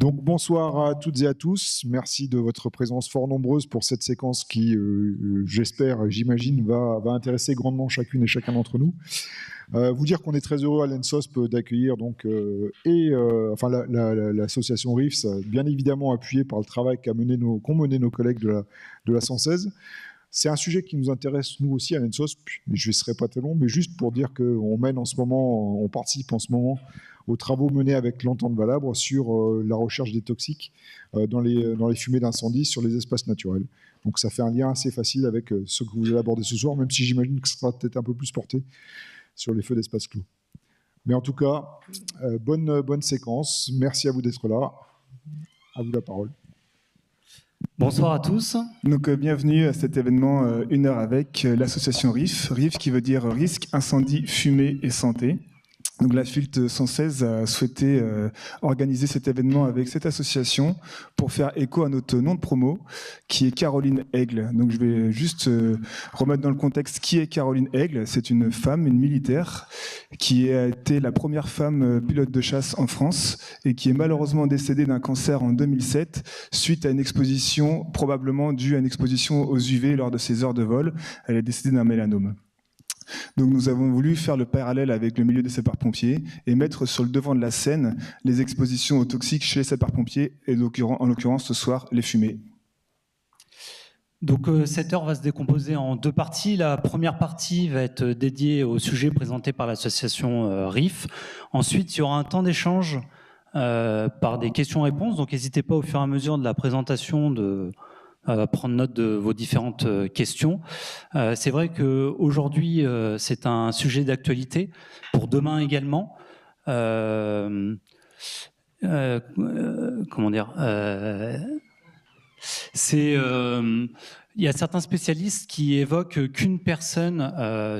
Donc bonsoir à toutes et à tous. Merci de votre présence fort nombreuse pour cette séquence qui, j'espère, j'imagine, va intéresser grandement chacune et chacun d'entre nous. Vous dire qu'on est très heureux à l'ENSOSP d'accueillir donc l'association RIFS, bien évidemment appuyée par le travail qu'ont mené nos collègues de la 116. C'est un sujet qui nous intéresse nous aussi à l'ENSOSP. Je ne serai pas très long, mais juste pour dire qu'on participe en ce moment aux travaux menés avec l'Entente Valabre sur la recherche des toxiques dans les fumées d'incendie sur les espaces naturels. Donc ça fait un lien assez facile avec ce que vous allez aborder ce soir, même si j'imagine que ce sera peut-être un peu plus porté sur les feux d'espace clos. Mais en tout cas, bonne séquence. Merci à vous d'être là. À vous la parole. Bonsoir à tous. Donc bienvenue à cet événement Une heure avec l'association RIF. RIF qui veut dire risque, incendie, fumée et santé. Donc la FILT 116 a souhaité organiser cet événement avec cette association pour faire écho à notre nom de promo qui est Caroline Aigle. Donc je vais juste remettre dans le contexte qui est Caroline Aigle. C'est une femme, une militaire qui a été la première femme pilote de chasse en France et qui est malheureusement décédée d'un cancer en 2007 suite à une exposition probablement due à une exposition aux UV lors de ses heures de vol. Elle est décédée d'un mélanome. Donc nous avons voulu faire le parallèle avec le milieu des sapeurs-pompiers et mettre sur le devant de la scène les expositions aux toxiques chez les sapeurs-pompiers et en l'occurrence ce soir les fumées. Donc cette heure va se décomposer en deux parties. La première partie va être dédiée au sujet présenté par l'association RIF. Ensuite, il y aura un temps d'échange par des questions-réponses. Donc n'hésitez pas au fur et à mesure de la présentation de prendre note de vos différentes questions. C'est vrai qu'aujourd'hui, c'est un sujet d'actualité, pour demain également. Il y a certains spécialistes qui évoquent qu'une personne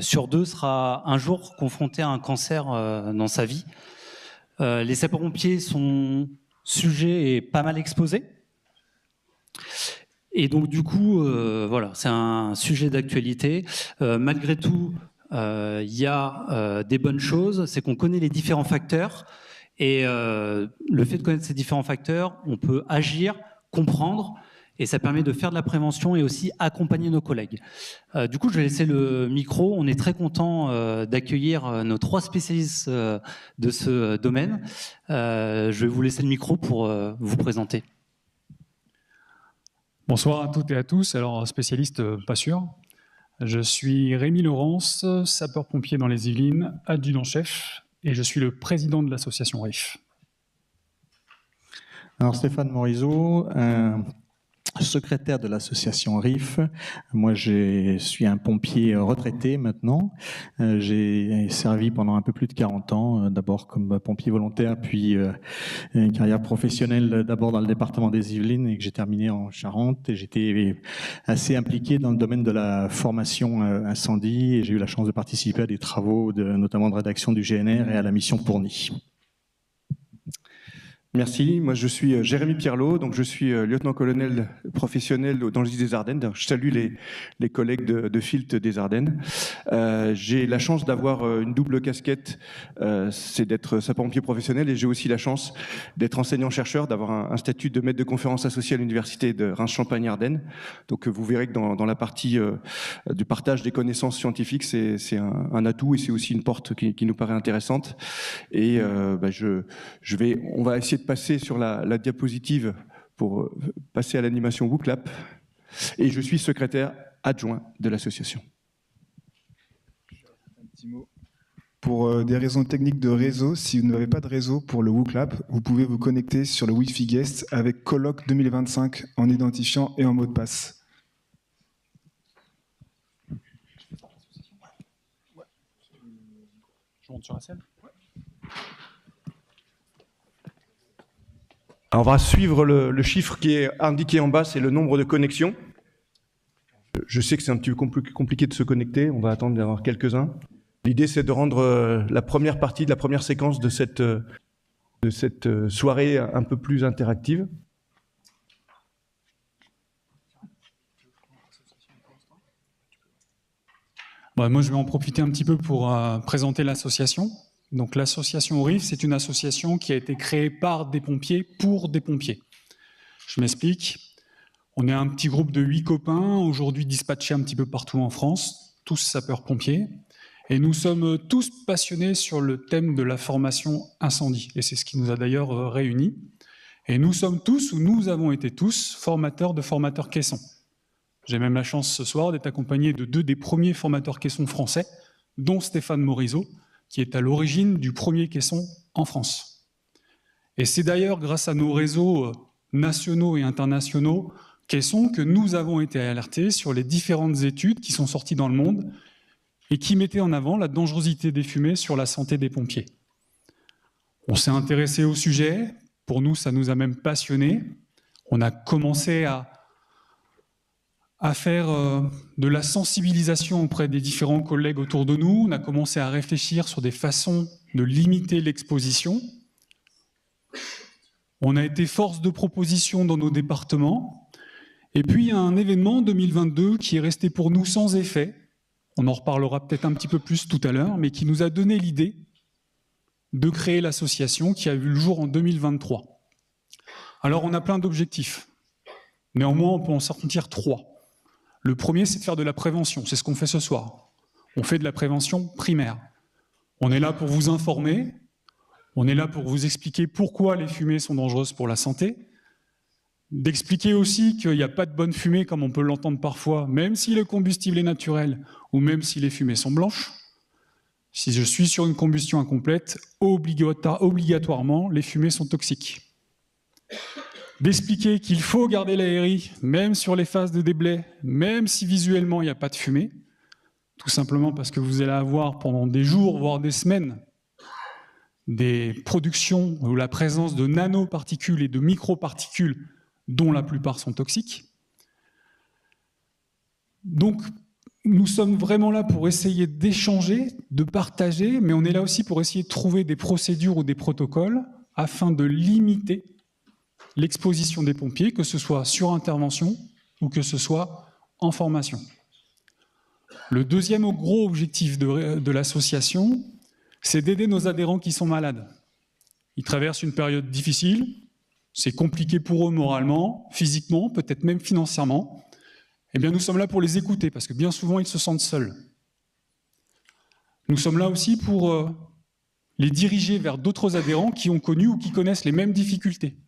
sur deux sera un jour confrontée à un cancer dans sa vie. Les sapeurs-pompiers sont sujets et pas mal exposés. Et donc du coup, voilà, c'est un sujet d'actualité. Malgré tout, il y a des bonnes choses, c'est qu'on connaît les différents facteurs. Et le fait de connaître ces différents facteurs, on peut agir, comprendre, et ça permet de faire de la prévention et aussi accompagner nos collègues. Du coup, je vais laisser le micro. On est très content d'accueillir nos trois spécialistes de ce domaine. Je vais vous laisser le micro pour vous présenter. Bonsoir à toutes et à tous. Alors, spécialiste, pas sûr. Je suis Rémi Laurence, sapeur-pompier dans les Yvelines, adjudant-chef, et je suis le président de l'association RIF. Alors, Stéphane Morizot, secrétaire de l'association RIF. Moi, je suis un pompier retraité maintenant. J'ai servi pendant un peu plus de 40 ans, d'abord comme pompier volontaire, puis une carrière professionnelle d'abord dans le département des Yvelines et que j'ai terminé en Charente. Et j'étais assez impliqué dans le domaine de la formation incendie et j'ai eu la chance de participer à des travaux, notamment de rédaction du GNR et à la mission Pourny. Merci, moi je suis Jérémy Pierlot, donc je suis lieutenant-colonel professionnel dans le des Ardennes. Je salue les collègues de FILT des Ardennes. J'ai la chance d'avoir une double casquette, c'est d'être sapeur-pompier professionnel et j'ai aussi la chance d'être enseignant-chercheur, d'avoir un statut de maître de conférence associé à l'université de Reims-Champagne-Ardennes. Donc vous verrez que dans la partie du partage des connaissances scientifiques, c'est un atout et c'est aussi une porte qui nous paraît intéressante. Et on va essayer de passer sur la diapositive pour passer à l'animation WooClap. Et je suis secrétaire adjoint de l'association. Un petit mot. Pour des raisons techniques de réseau, si vous n'avez pas de réseau pour le WooClap, vous pouvez vous connecter sur le Wi-Fi Guest avec Colloque 2025 en identifiant et en mot de passe. Je monte sur la scène. Alors on va suivre le chiffre qui est indiqué en bas, c'est le nombre de connexions. Je sais que c'est un petit peu compliqué de se connecter, on va attendre d'avoir quelques-uns. L'idée, c'est de rendre la première partie de la première séquence de cette soirée un peu plus interactive. Moi, je vais en profiter un petit peu pour présenter l'association. Donc l'association RIF, c'est une association qui a été créée par des pompiers pour des pompiers. Je m'explique. On est un petit groupe de 8 copains, aujourd'hui dispatchés un petit peu partout en France, tous sapeurs-pompiers. Et nous sommes tous passionnés sur le thème de la formation incendie. Et c'est ce qui nous a d'ailleurs réunis. Et nous sommes tous, ou nous avons été tous, formateurs de formateurs caissons. J'ai même la chance ce soir d'être accompagné de 2 des premiers formateurs caissons français, dont Stéphane Morisot, qui est à l'origine du premier caisson en France. Et c'est d'ailleurs grâce à nos réseaux nationaux et internationaux caissons que nous avons été alertés sur les différentes études qui sont sorties dans le monde et qui mettaient en avant la dangerosité des fumées sur la santé des pompiers. On s'est intéressé au sujet, pour nous ça nous a même passionnés. On a commencé à faire de la sensibilisation auprès des différents collègues autour de nous. On a commencé à réfléchir sur des façons de limiter l'exposition. On a été force de proposition dans nos départements. Et puis, il y a un événement en 2022 qui est resté pour nous sans effet. On en reparlera peut-être un petit peu plus tout à l'heure, mais qui nous a donné l'idée de créer l'association qui a vu le jour en 2023. Alors, on a plein d'objectifs. Néanmoins, on peut en sortir 3. Le premier, c'est de faire de la prévention. C'est ce qu'on fait ce soir. On fait de la prévention primaire. On est là pour vous informer. On est là pour vous expliquer pourquoi les fumées sont dangereuses pour la santé. D'expliquer aussi qu'il n'y a pas de bonne fumée, comme on peut l'entendre parfois, même si le combustible est naturel ou même si les fumées sont blanches. Si je suis sur une combustion incomplète, obligatoirement, les fumées sont toxiques. D'expliquer qu'il faut garder l'aérie, même sur les phases de déblai, même si visuellement il n'y a pas de fumée, tout simplement parce que vous allez avoir pendant des jours, voire des semaines, des productions ou la présence de nanoparticules et de microparticules dont la plupart sont toxiques. Donc, nous sommes vraiment là pour essayer d'échanger, de partager, mais on est là aussi pour essayer de trouver des procédures ou des protocoles afin de limiter l'exposition des pompiers, que ce soit sur intervention ou que ce soit en formation. Le deuxième gros objectif de l'association, c'est d'aider nos adhérents qui sont malades. Ils traversent une période difficile, c'est compliqué pour eux moralement, physiquement, peut-être même financièrement. Eh bien, nous sommes là pour les écouter, parce que bien souvent, ils se sentent seuls. Nous sommes là aussi pour les diriger vers d'autres adhérents qui ont connu ou qui connaissent les mêmes difficultés.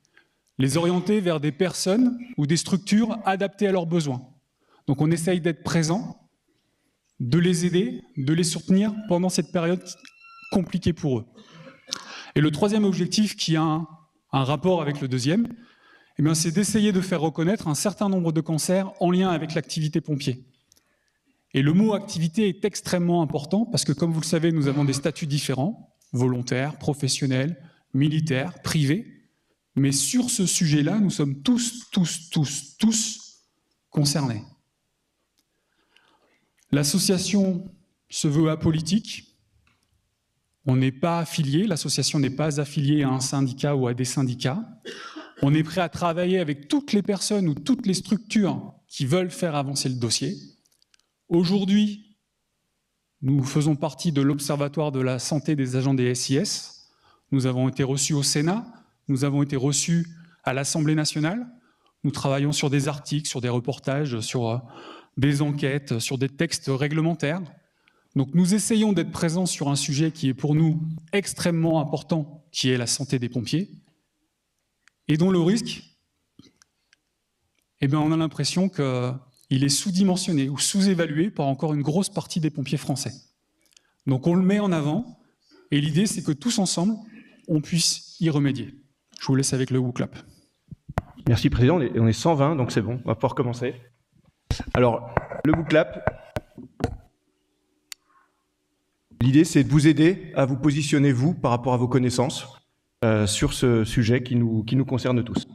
Les orienter vers des personnes ou des structures adaptées à leurs besoins. Donc on essaye d'être présent, de les aider, de les soutenir pendant cette période compliquée pour eux. Et le troisième objectif, qui a un rapport avec le deuxième, eh bien, c'est d'essayer de faire reconnaître un certain nombre de cancers en lien avec l'activité pompier. Et le mot activité est extrêmement important parce que, comme vous le savez, nous avons des statuts différents, volontaires, professionnels, militaires, privés. Mais sur ce sujet-là, nous sommes tous concernés. L'association se veut apolitique. On n'est pas affilié, l'association n'est pas affiliée à un syndicat ou à des syndicats. On est prêt à travailler avec toutes les personnes ou toutes les structures qui veulent faire avancer le dossier. Aujourd'hui, nous faisons partie de l'Observatoire de la santé des agents des SIS. Nous avons été reçus au Sénat. Nous avons été reçus à l'Assemblée nationale. Nous travaillons sur des articles, sur des reportages, sur des enquêtes, sur des textes réglementaires. Donc nous essayons d'être présents sur un sujet qui est pour nous extrêmement important, qui est la santé des pompiers, et dont le risque, eh bien, on a l'impression qu'il est sous-dimensionné ou sous-évalué par encore une grosse partie des pompiers français. Donc on le met en avant, et l'idée c'est que tous ensemble, on puisse y remédier. Je vous laisse avec le WooClap. Merci Président, on est 120, donc c'est bon, on va pouvoir commencer. Alors, le WooClap, l'idée c'est de vous aider à vous positionner, vous, par rapport à vos connaissances, sur ce sujet qui nous concerne tous.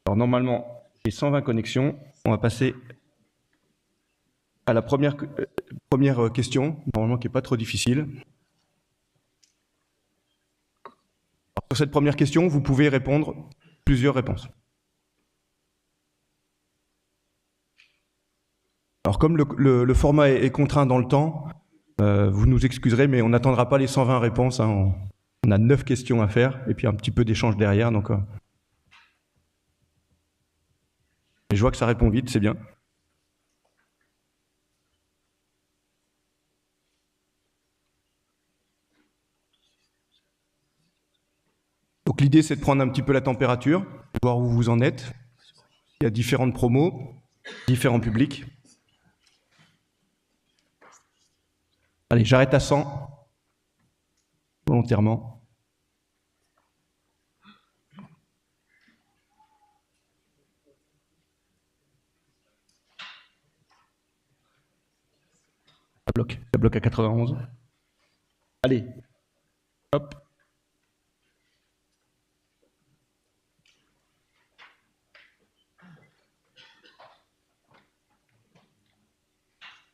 Alors normalement, j'ai 120 connexions, on va passer à la première question, normalement qui n'est pas trop difficile. Sur cette première question, vous pouvez répondre plusieurs réponses. Alors comme le format est contraint dans le temps, Vous nous excuserez, mais on n'attendra pas les 120 réponses. Hein. On a 9 questions à faire, et puis un petit peu d'échange derrière. Donc, et je vois que ça répond vite, c'est bien. Donc l'idée, c'est de prendre un petit peu la température, voir où vous en êtes. Il y a différentes promos, différents publics. Allez, j'arrête à 100, volontairement. Ça bloque à 91. Allez, hop.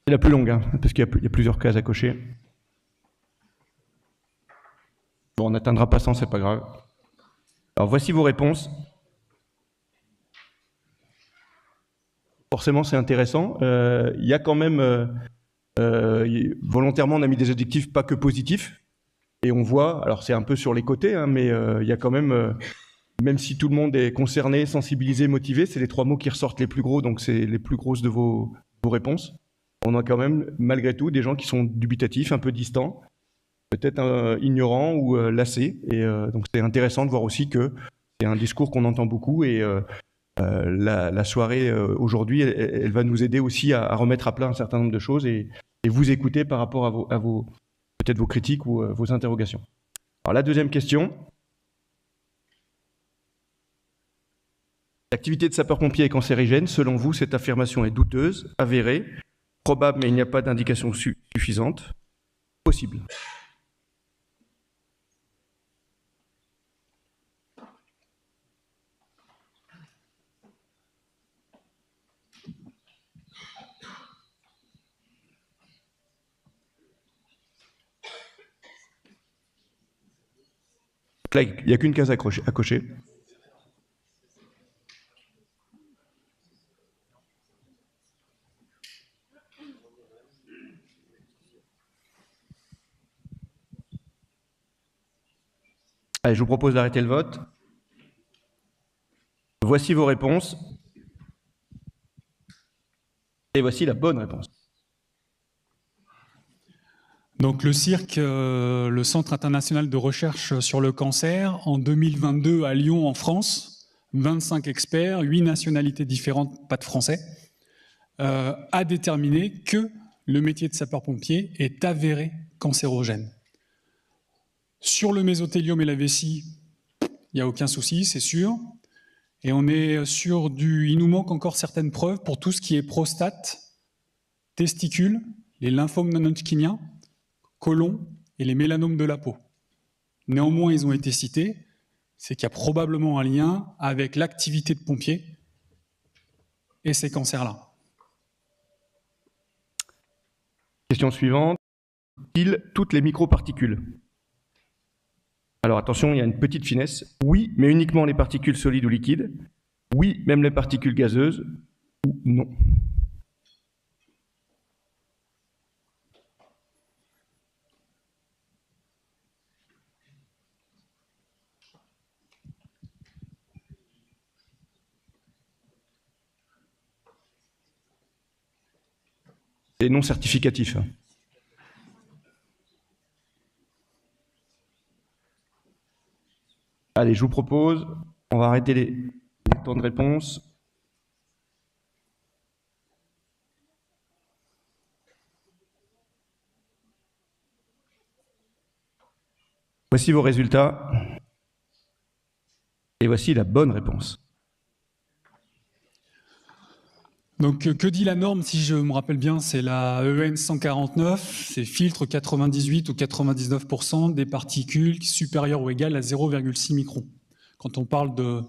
C'est la plus longue, hein, parce qu'il y a plusieurs cases à cocher. Bon, on n'atteindra pas 100, c'est pas grave. Alors voici vos réponses. Forcément, c'est intéressant. Il y a quand même, volontairement, on a mis des adjectifs pas que positifs. Et on voit, alors c'est un peu sur les côtés, hein, mais il y a quand même si tout le monde est concerné, sensibilisé, motivé, c'est les 3 mots qui ressortent les plus gros, donc c'est les plus grosses de vos réponses. On a quand même, malgré tout, des gens qui sont dubitatifs, un peu distants, peut-être ignorants ou lassés. Et donc c'est intéressant de voir aussi que c'est un discours qu'on entend beaucoup. Et la soirée aujourd'hui, elle va nous aider aussi à remettre à plat un certain nombre de choses et vous écouter par rapport à vos peut-être vos critiques ou vos interrogations. Alors la deuxième question. L'activité de sapeur-pompier est cancérigène. Selon vous, cette affirmation est douteuse, avérée, probable, mais il n'y a pas d'indication suffisante. Possible. Là, il n'y a qu'une case à cocher. Allez, je vous propose d'arrêter le vote. Voici vos réponses. Et voici la bonne réponse. Donc le CIRC, le Centre international de recherche sur le cancer, en 2022 à Lyon, en France, 25 experts, 8 nationalités différentes, pas de français, a déterminé que le métier de sapeur-pompier est avéré cancérogène. Sur le mésothéliome et la vessie, il n'y a aucun souci, c'est sûr. Et on est sur il nous manque encore certaines preuves pour tout ce qui est prostate, testicules, les lymphomes non-hodgkiniens, côlon et les mélanomes de la peau. Néanmoins, ils ont été cités, c'est qu'il y a probablement un lien avec l'activité de pompier et ces cancers-là. Question suivante. Toutes les microparticules? Alors attention, il y a une petite finesse. Oui, mais uniquement les particules solides ou liquides. Oui, même les particules gazeuses. Ou non. C'est non certificatif. Allez, je vous propose, on va arrêter les temps de réponse. Voici vos résultats. Et voici la bonne réponse. Donc, que dit la norme, si je me rappelle bien, c'est la EN 149, c'est filtre 98 ou 99% des particules supérieures ou égales à 0,6 microns. Quand on parle de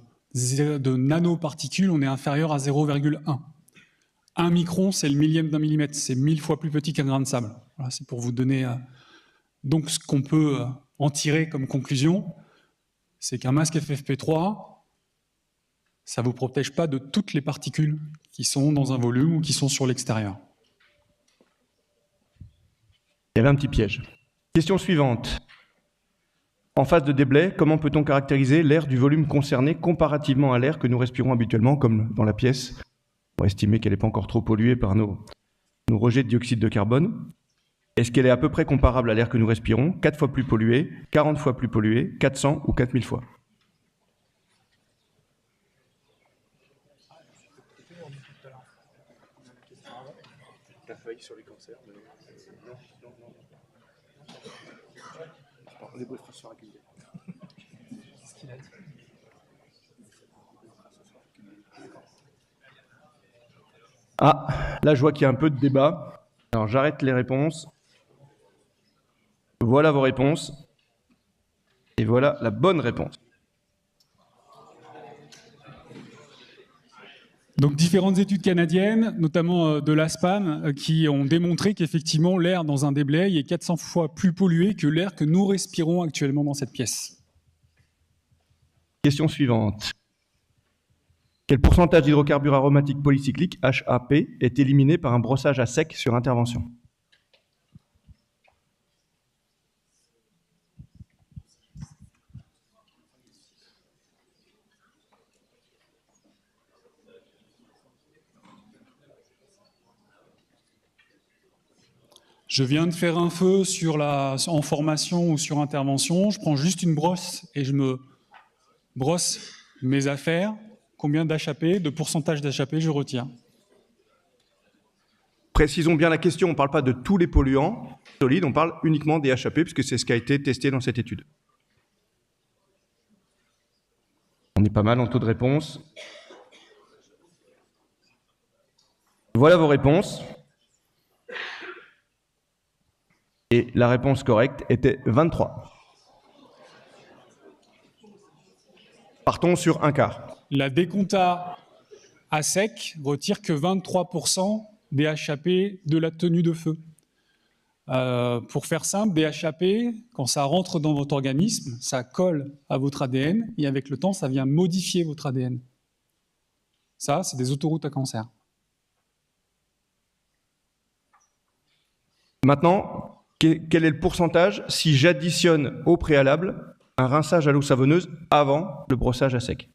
nanoparticules, on est inférieur à 0,1. 1 micron, c'est le millième d'un millimètre, c'est 1000 fois plus petit qu'un grain de sable. Voilà, c'est pour vous donner donc ce qu'on peut en tirer comme conclusion, c'est qu'un masque FFP3, ça ne vous protège pas de toutes les particules qui sont dans un volume ou qui sont sur l'extérieur. Il y avait un petit piège. Question suivante. En phase de déblai, comment peut-on caractériser l'air du volume concerné comparativement à l'air que nous respirons habituellement, comme dans la pièce, pour estimer qu'elle n'est pas encore trop polluée par nos rejets de dioxyde de carbone? Est-ce qu'elle est à peu près comparable à l'air que nous respirons, 4 fois plus polluée, 40 fois plus polluée, 400 ou 4000 fois? Ah, là je vois qu'il y a un peu de débat. Alors j'arrête les réponses. Voilà vos réponses. Et voilà la bonne réponse. Donc différentes études canadiennes, notamment de l'ASPAN, qui ont démontré qu'effectivement l'air dans un déblai est 400 fois plus pollué que l'air que nous respirons actuellement dans cette pièce. Question suivante. Quel pourcentage d'hydrocarbures aromatiques polycycliques, HAP, est éliminé par un brossage à sec sur intervention? Je viens de faire un feu en formation ou sur intervention. Je prends juste une brosse et je me brosse mes affaires. Combien d'HAP, de pourcentage d'HAP je retire? Précisons bien la question, on ne parle pas de tous les polluants solides, on parle uniquement des HAP, puisque c'est ce qui a été testé dans cette étude. On est pas mal en taux de réponse. Voilà vos réponses. Et la réponse correcte était 23. Partons sur un quart. La décompta à sec retire que 23% des HAP de la tenue de feu. Pour faire simple, des HAP, quand ça rentre dans votre organisme, ça colle à votre ADN et avec le temps, ça vient modifier votre ADN. Ça, c'est des autoroutes à cancer. Maintenant, quel est le pourcentage si j'additionne au préalable un rinçage à l'eau savonneuse avant le brossage à sec?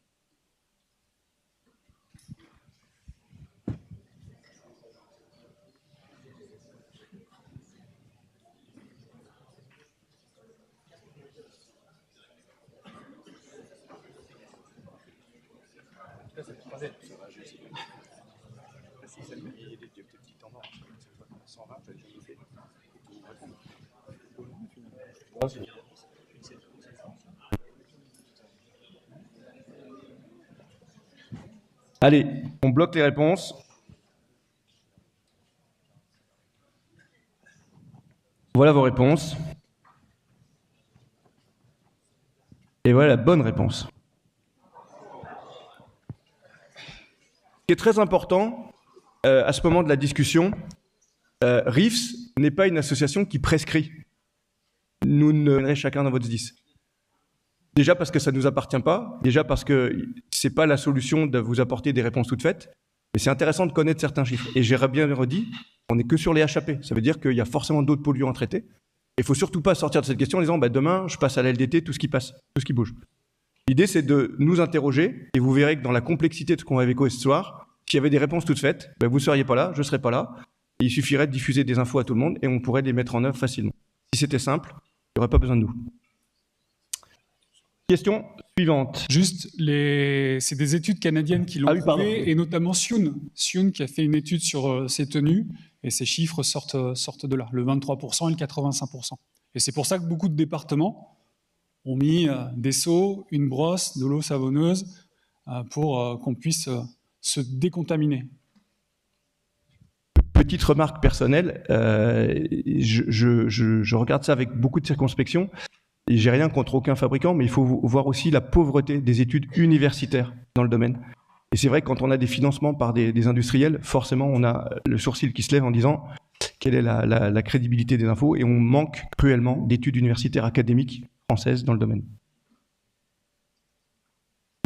Allez, on bloque les réponses. Voilà vos réponses. Et voilà la bonne réponse. Ce qui est très important à ce moment de la discussion, RIFS n'est pas une association qui prescrit. Nous ne mènerons chacun dans votre 10. Déjà parce que ça ne nous appartient pas, déjà parce que ce n'est pas la solution de vous apporter des réponses toutes faites, mais c'est intéressant de connaître certains chiffres. Et j'ai bien redit, on n'est que sur les HAP. Ça veut dire qu'il y a forcément d'autres polluants à traiter. Il ne faut surtout pas sortir de cette question en disant demain, je passe à la LDT, tout ce qui passe, tout ce qui bouge. L'idée, c'est de nous interroger, et vous verrez que dans la complexité de ce qu'on va évoquer ce soir, s'il y avait des réponses toutes faites, vous ne seriez pas là, je ne serais pas là. Et il suffirait de diffuser des infos à tout le monde et on pourrait les mettre en œuvre facilement. Si c'était simple, il n'y aurait pas besoin de nous. Question suivante. Juste, c'est des études canadiennes qui l'ont prouvé, et notamment Sioun qui a fait une étude sur ces tenues, et ces chiffres sortent de là, le 23% et le 85%. Et c'est pour ça que beaucoup de départements ont mis des seaux, une brosse, de l'eau savonneuse, pour qu'on puisse se décontaminer. Petite remarque personnelle, je regarde ça avec beaucoup de circonspection. Et j'ai rien contre aucun fabricant, mais il faut voir aussi la pauvreté des études universitaires dans le domaine. Et c'est vrai que quand on a des financements par des industriels, forcément on a le sourcil qui se lève en disant quelle est la crédibilité des infos, et on manque cruellement d'études universitaires académiques françaises dans le domaine.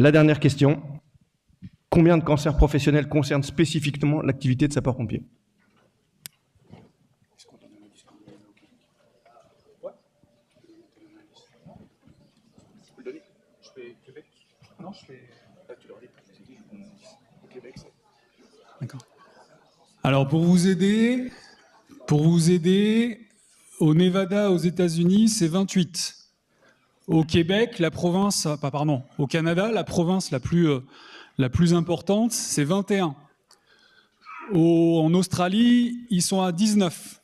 La dernière question, combien de cancers professionnels concernent spécifiquement l'activité de sapeur-pompier ? D'accord. Alors pour vous aider, au Nevada, aux États-Unis, c'est 28. Au Québec, au Canada, la province la plus importante, c'est 21. En Australie, ils sont à 19.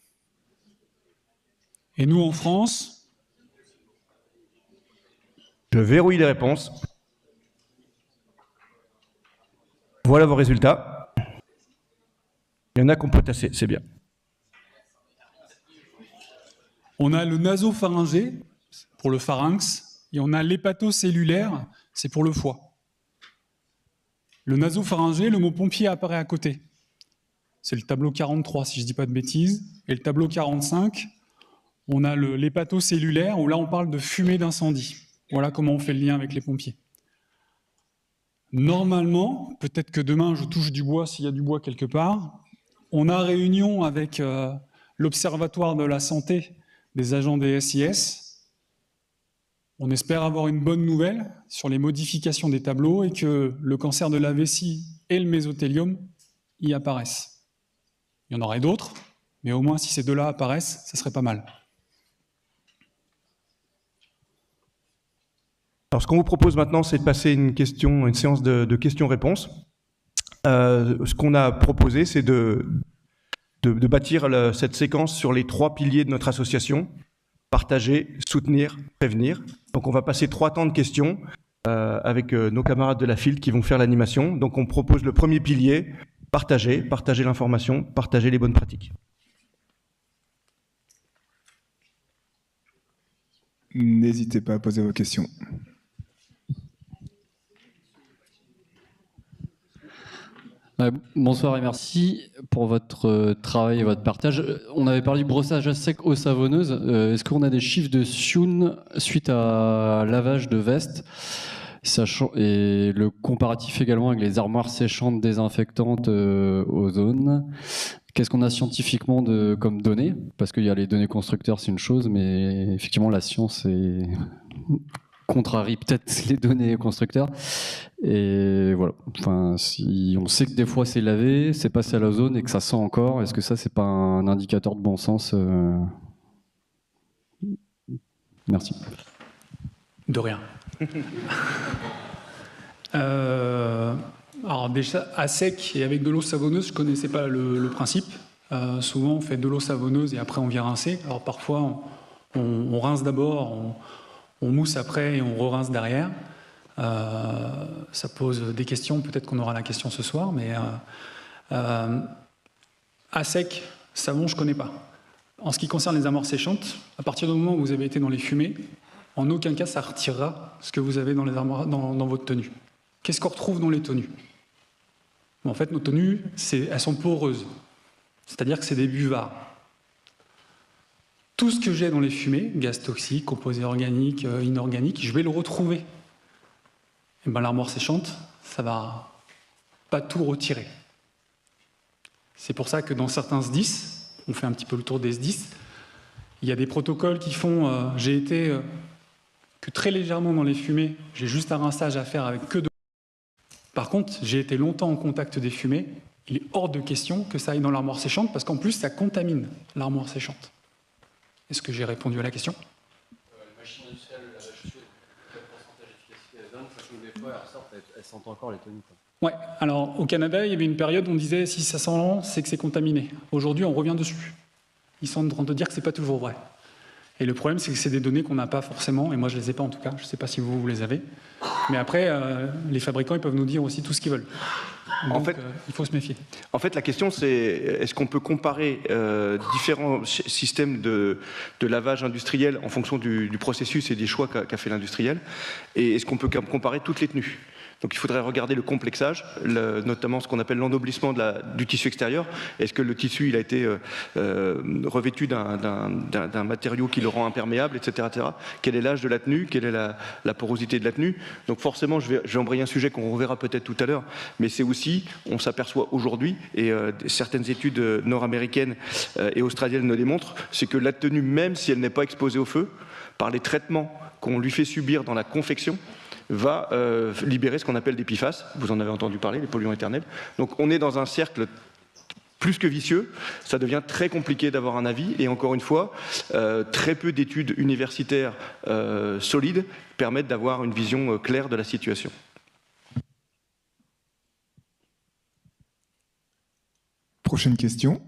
Et nous, en France... Je verrouille les réponses. Voilà vos résultats. Il y en a qu'on peut tasser, c'est bien. On a le nasopharyngé, pour le pharynx, et on a l'hépatocellulaire, c'est pour le foie. Le nasopharyngé, le mot pompier apparaît à côté. C'est le tableau 43, si je ne dis pas de bêtises. Et le tableau 45, on a l'hépatocellulaire, où là on parle de fumée d'incendie. Voilà comment on fait le lien avec les pompiers. Normalement, peut-être que demain je touche du bois s'il y a du bois quelque part, on a réunion avec l'Observatoire de la santé des agents des SIS. On espère avoir une bonne nouvelle sur les modifications des tableaux et que le cancer de la vessie et le mésothéliome y apparaissent. Il y en aurait d'autres, mais au moins si ces deux-là apparaissent, ça serait pas mal. Alors, ce qu'on vous propose maintenant, c'est de passer une séance de questions-réponses. Ce qu'on a proposé, c'est de bâtir cette séquence sur les 3 piliers de notre association: partager, soutenir, prévenir. Donc, on va passer 3 temps de questions avec nos camarades de la FILT qui vont faire l'animation. Donc, on propose le premier pilier: partager l'information, partager les bonnes pratiques. N'hésitez pas à poser vos questions. Bonsoir et merci pour votre travail et votre partage. On avait parlé du brossage à sec eau savonneuse. Est-ce qu'on a des chiffres de Sioun suite à lavage de veste, et le comparatif également avec les armoires séchantes désinfectantes ozone? Qu'est-ce qu'on a scientifiquement comme données? Parce qu'il y a les données constructeurs, c'est une chose, mais effectivement la science contrarie peut-être les données constructeurs. Et voilà. Enfin, si on sait que des fois c'est lavé, c'est passé à l'ozone et que ça sent encore, est-ce que ça c'est pas un indicateur de bon sens? Merci. De rien. Alors déjà, à sec et avec de l'eau savonneuse, je ne connaissais pas le principe. Souvent, on fait de l'eau savonneuse et après on vient rincer. Alors parfois, on rince d'abord, on mousse après et on re-rince derrière. Ça pose des questions, peut-être qu'on aura la question ce soir, mais à sec, savon, je ne connais pas. En ce qui concerne les armoires séchantes, à partir du moment où vous avez été dans les fumées, en aucun cas ça retirera ce que vous avez dans les armoires, dans votre tenue. Qu'est-ce qu'on retrouve dans les tenues? En fait, nos tenues, elles sont poreuses, c'est-à-dire que c'est des buvards. Tout ce que j'ai dans les fumées, gaz toxiques, composés organiques, inorganiques, je vais le retrouver. Et ben, l'armoire séchante, ça ne va pas tout retirer. C'est pour ça que dans certains SDIS, on fait un petit peu le tour des SDIS, il y a des protocoles qui font j'ai été que très légèrement dans les fumées, j'ai juste un rinçage à faire avec que de... Par contre, j'ai été longtemps en contact des fumées, il est hors de question que ça aille dans l'armoire séchante, parce qu'en plus, ça contamine l'armoire séchante. Est-ce que j'ai répondu à la question? La machine industrielle, quel pourcentage d'efficacité elle donne, sachant que des fois, elles ressortent, elles sentent encore les tenues. Ouais, alors au Canada, il y avait une période où on disait si ça sent, c'est que c'est contaminé. Aujourd'hui, on revient dessus. Ils sont en train de dire que c'est pas toujours vrai. Et le problème, c'est que c'est des données qu'on n'a pas forcément, et moi je les ai pas en tout cas, je ne sais pas si vous les avez. Mais après, les fabricants, ils peuvent nous dire aussi tout ce qu'ils veulent. Donc, en fait, il faut se méfier. En fait, la question, c'est est-ce qu'on peut comparer différents systèmes de lavage industriel en fonction du processus et des choix qu'a fait l'industriel, et est-ce qu'on peut comparer toutes les tenues? Donc il faudrait regarder le complexage, notamment ce qu'on appelle l'ennoblissement du tissu extérieur. Est-ce que le tissu il a été revêtu d'un matériau qui le rend imperméable, etc. etc. Quel est l'âge de la tenue? Quelle est la porosité de la tenue? Donc forcément, je vais embrayer un sujet qu'on reverra peut-être tout à l'heure, mais c'est aussi, on s'aperçoit aujourd'hui, et certaines études nord-américaines et australiennes le démontrent, c'est que la tenue, même si elle n'est pas exposée au feu, par les traitements qu'on lui fait subir dans la confection, va libérer ce qu'on appelle des PFAS. Vous en avez entendu parler, les polluants éternels. Donc on est dans un cercle plus que vicieux, ça devient très compliqué d'avoir un avis, et encore une fois, très peu d'études universitaires solides permettent d'avoir une vision claire de la situation. Prochaine question.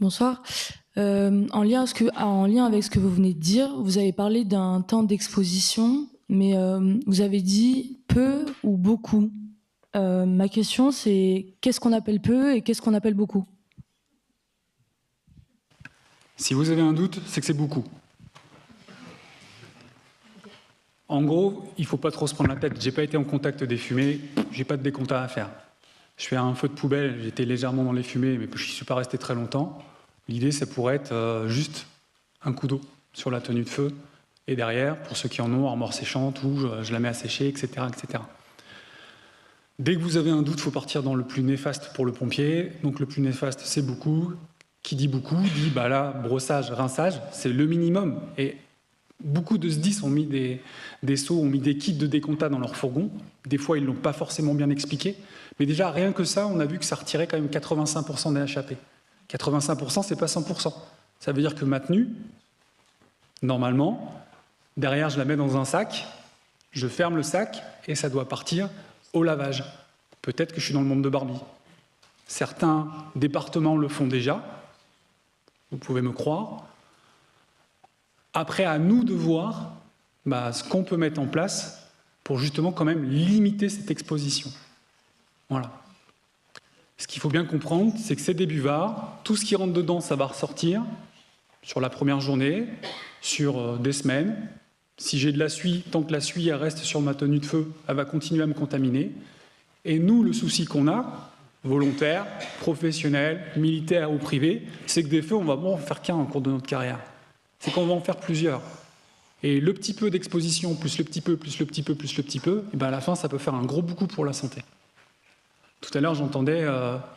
Bonsoir. En lien avec ce que vous venez de dire, vous avez parlé d'un temps d'exposition, mais vous avez dit peu ou beaucoup. Ma question, c'est qu'est-ce qu'on appelle peu et qu'est-ce qu'on appelle beaucoup? Si vous avez un doute, c'est que c'est beaucoup. En gros, il ne faut pas trop se prendre la tête. Je n'ai pas été en contact des fumées, je n'ai pas de décompta à faire. Je fais un feu de poubelle, j'étais légèrement dans les fumées, mais je n'y suis pas resté très longtemps. L'idée, ça pourrait être juste un coup d'eau sur la tenue de feu. Et derrière, pour ceux qui en ont, armoire séchante, ou je la mets à sécher, etc., etc. Dès que vous avez un doute, il faut partir dans le plus néfaste pour le pompier. Donc le plus néfaste, c'est beaucoup. Qui dit beaucoup, dit bah là, brossage, rinçage, c'est le minimum. Et beaucoup de SDIS ont mis des seaux, ont mis des kits de décompta dans leur fourgon. Des fois, ils ne l'ont pas forcément bien expliqué. Mais déjà, rien que ça, on a vu que ça retirait quand même 85% des HAP. 85%, c'est pas 100%. Ça veut dire que ma tenue, normalement, derrière, je la mets dans un sac, je ferme le sac et ça doit partir au lavage. Peut-être que je suis dans le monde de Barbie. Certains départements le font déjà, vous pouvez me croire. Après, à nous de voir ce qu'on peut mettre en place pour justement quand même limiter cette exposition. Voilà. Ce qu'il faut bien comprendre, c'est que c'est des buvards, tout ce qui rentre dedans, ça va ressortir sur la première journée, sur des semaines. Si j'ai de la suie, tant que la suie elle reste sur ma tenue de feu, elle va continuer à me contaminer. Et nous, le souci qu'on a, volontaires, professionnels, militaires ou privés, c'est que des feux, on va en faire qu'un en cours de notre carrière. C'est qu'on va en faire plusieurs. Et le petit peu d'exposition, plus le petit peu, plus le petit peu, plus le petit peu, et ben à la fin, ça peut faire un gros beaucoup pour la santé. Tout à l'heure, j'entendais,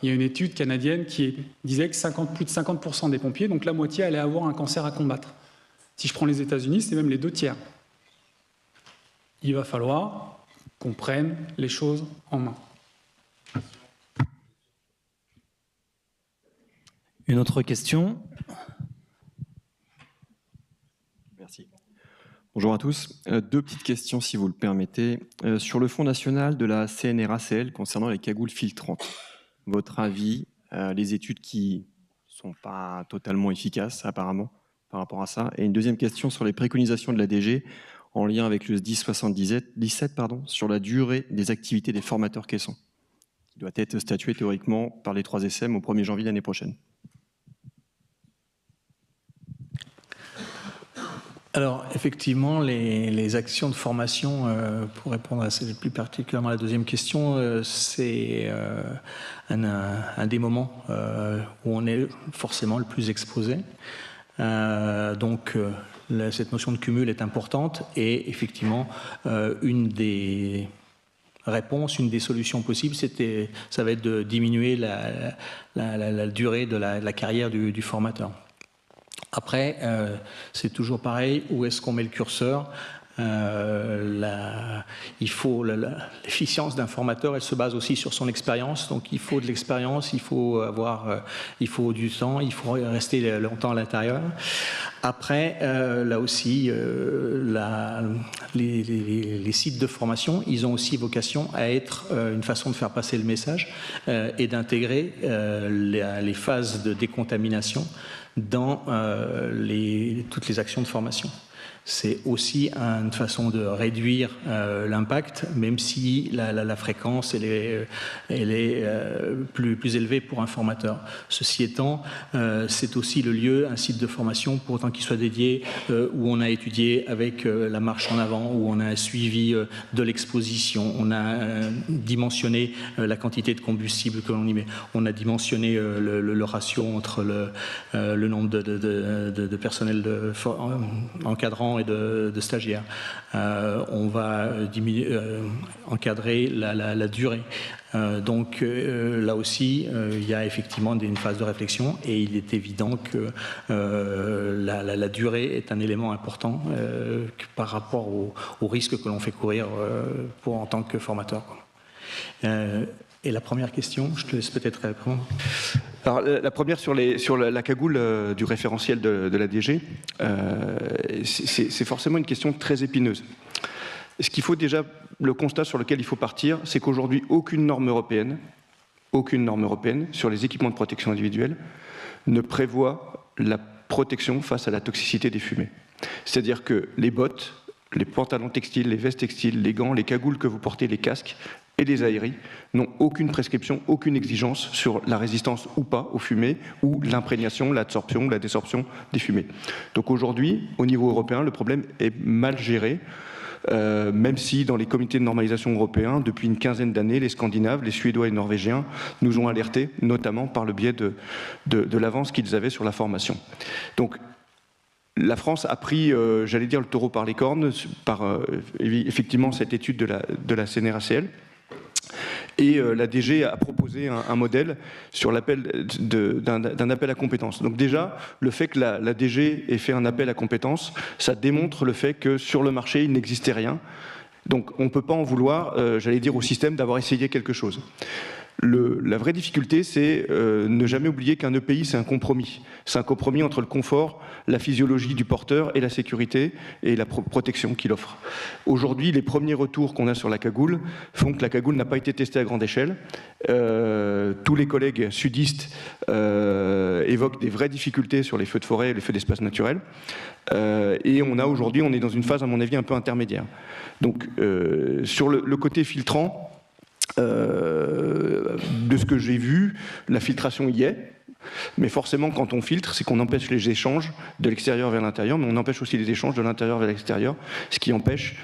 il y a une étude canadienne qui disait que plus de 50% des pompiers, donc la moitié, allaient avoir un cancer à combattre. Si je prends les États-Unis, c'est même les 2/3. Il va falloir qu'on prenne les choses en main. Une autre question? Merci. Bonjour à tous. Deux petites questions, si vous le permettez. Sur le Fonds national de la CNRACL concernant les cagoules filtrantes, votre avis, les études qui ne sont pas totalement efficaces apparemment par rapport à ça. Et une deuxième question sur les préconisations de la DG en lien avec le SDIS 77, sur la durée des activités des formateurs caissons, qui doit être statué théoriquement par les 3 SM au 1er janvier l'année prochaine. Alors, effectivement, les actions de formation, pour répondre plus particulièrement à la deuxième question, c'est un des moments où on est forcément le plus exposé. Donc, cette notion de cumul est importante et effectivement, une des réponses, une des solutions possibles, ça va être de diminuer la durée de la carrière du formateur. Après, c'est toujours pareil, où est-ce qu'on met le curseur? L'efficience d'un formateur, elle se base aussi sur son expérience, donc il faut de l'expérience, il faut du temps, il faut rester longtemps à l'intérieur. Après, là aussi, les sites de formation, ils ont aussi vocation à être une façon de faire passer le message et d'intégrer les phases de décontamination dans toutes les actions de formation. C'est aussi une façon de réduire l'impact, même si la fréquence elle est plus élevée pour un formateur. Ceci étant, c'est aussi le lieu, un site de formation, pour autant qu'il soit dédié, où on a étudié avec la marche en avant, où on a un suivi de l'exposition, on a dimensionné la quantité de combustible que l'on y met, on a dimensionné le ratio entre le nombre de personnel encadrant d'étudiants et de stagiaires. On va encadrer la durée. Donc là aussi, il y a effectivement une phase de réflexion et il est évident que la durée est un élément important par rapport au risque que l'on fait courir en tant que formateur. Et la première question, je te laisse peut-être répondre. Alors, la première sur la cagoule du référentiel de la DG, c'est forcément une question très épineuse. Ce qu'il faut déjà, le constat sur lequel il faut partir, c'est qu'aujourd'hui, aucune norme européenne sur les équipements de protection individuelle ne prévoit la protection face à la toxicité des fumées. C'est-à-dire que les bottes, les pantalons textiles, les vestes textiles, les gants, les cagoules que vous portez, les casques et les aéries n'ont aucune prescription, aucune exigence sur la résistance ou pas aux fumées ou l'imprégnation, l'absorption, la désorption des fumées. Donc aujourd'hui, au niveau européen, le problème est mal géré. Même si dans les comités de normalisation européens, depuis une quinzaine d'années, les Scandinaves, les Suédois et les Norvégiens nous ont alertés, notamment par le biais de l'avance qu'ils avaient sur la formation. Donc la France a pris, j'allais dire, le taureau par les cornes, par effectivement cette étude de la CNRACL. Et la DG a proposé un modèle sur l'appel d'un appel à compétences. Donc déjà, le fait que la DG ait fait un appel à compétences, ça démontre le fait que sur le marché, il n'existait rien. Donc on ne peut pas en vouloir, j'allais dire, au système d'avoir essayé quelque chose. La vraie difficulté, c'est ne jamais oublier qu'un EPI, c'est un compromis. C'est un compromis entre le confort, la physiologie du porteur et la sécurité et la protection qu'il offre. Aujourd'hui, les premiers retours qu'on a sur la cagoule font que la cagoule n'a pas été testée à grande échelle. Tous les collègues sudistes évoquent des vraies difficultés sur les feux de forêt et les feux d'espace naturel. Et aujourd'hui, on est dans une phase, à mon avis, un peu intermédiaire. Donc, sur le côté filtrant, de ce que j'ai vu, la filtration y est, mais forcément quand on filtre, c'est qu'on empêche les échanges de l'extérieur vers l'intérieur, mais on empêche aussi les échanges de l'intérieur vers l'extérieur, ce qui empêche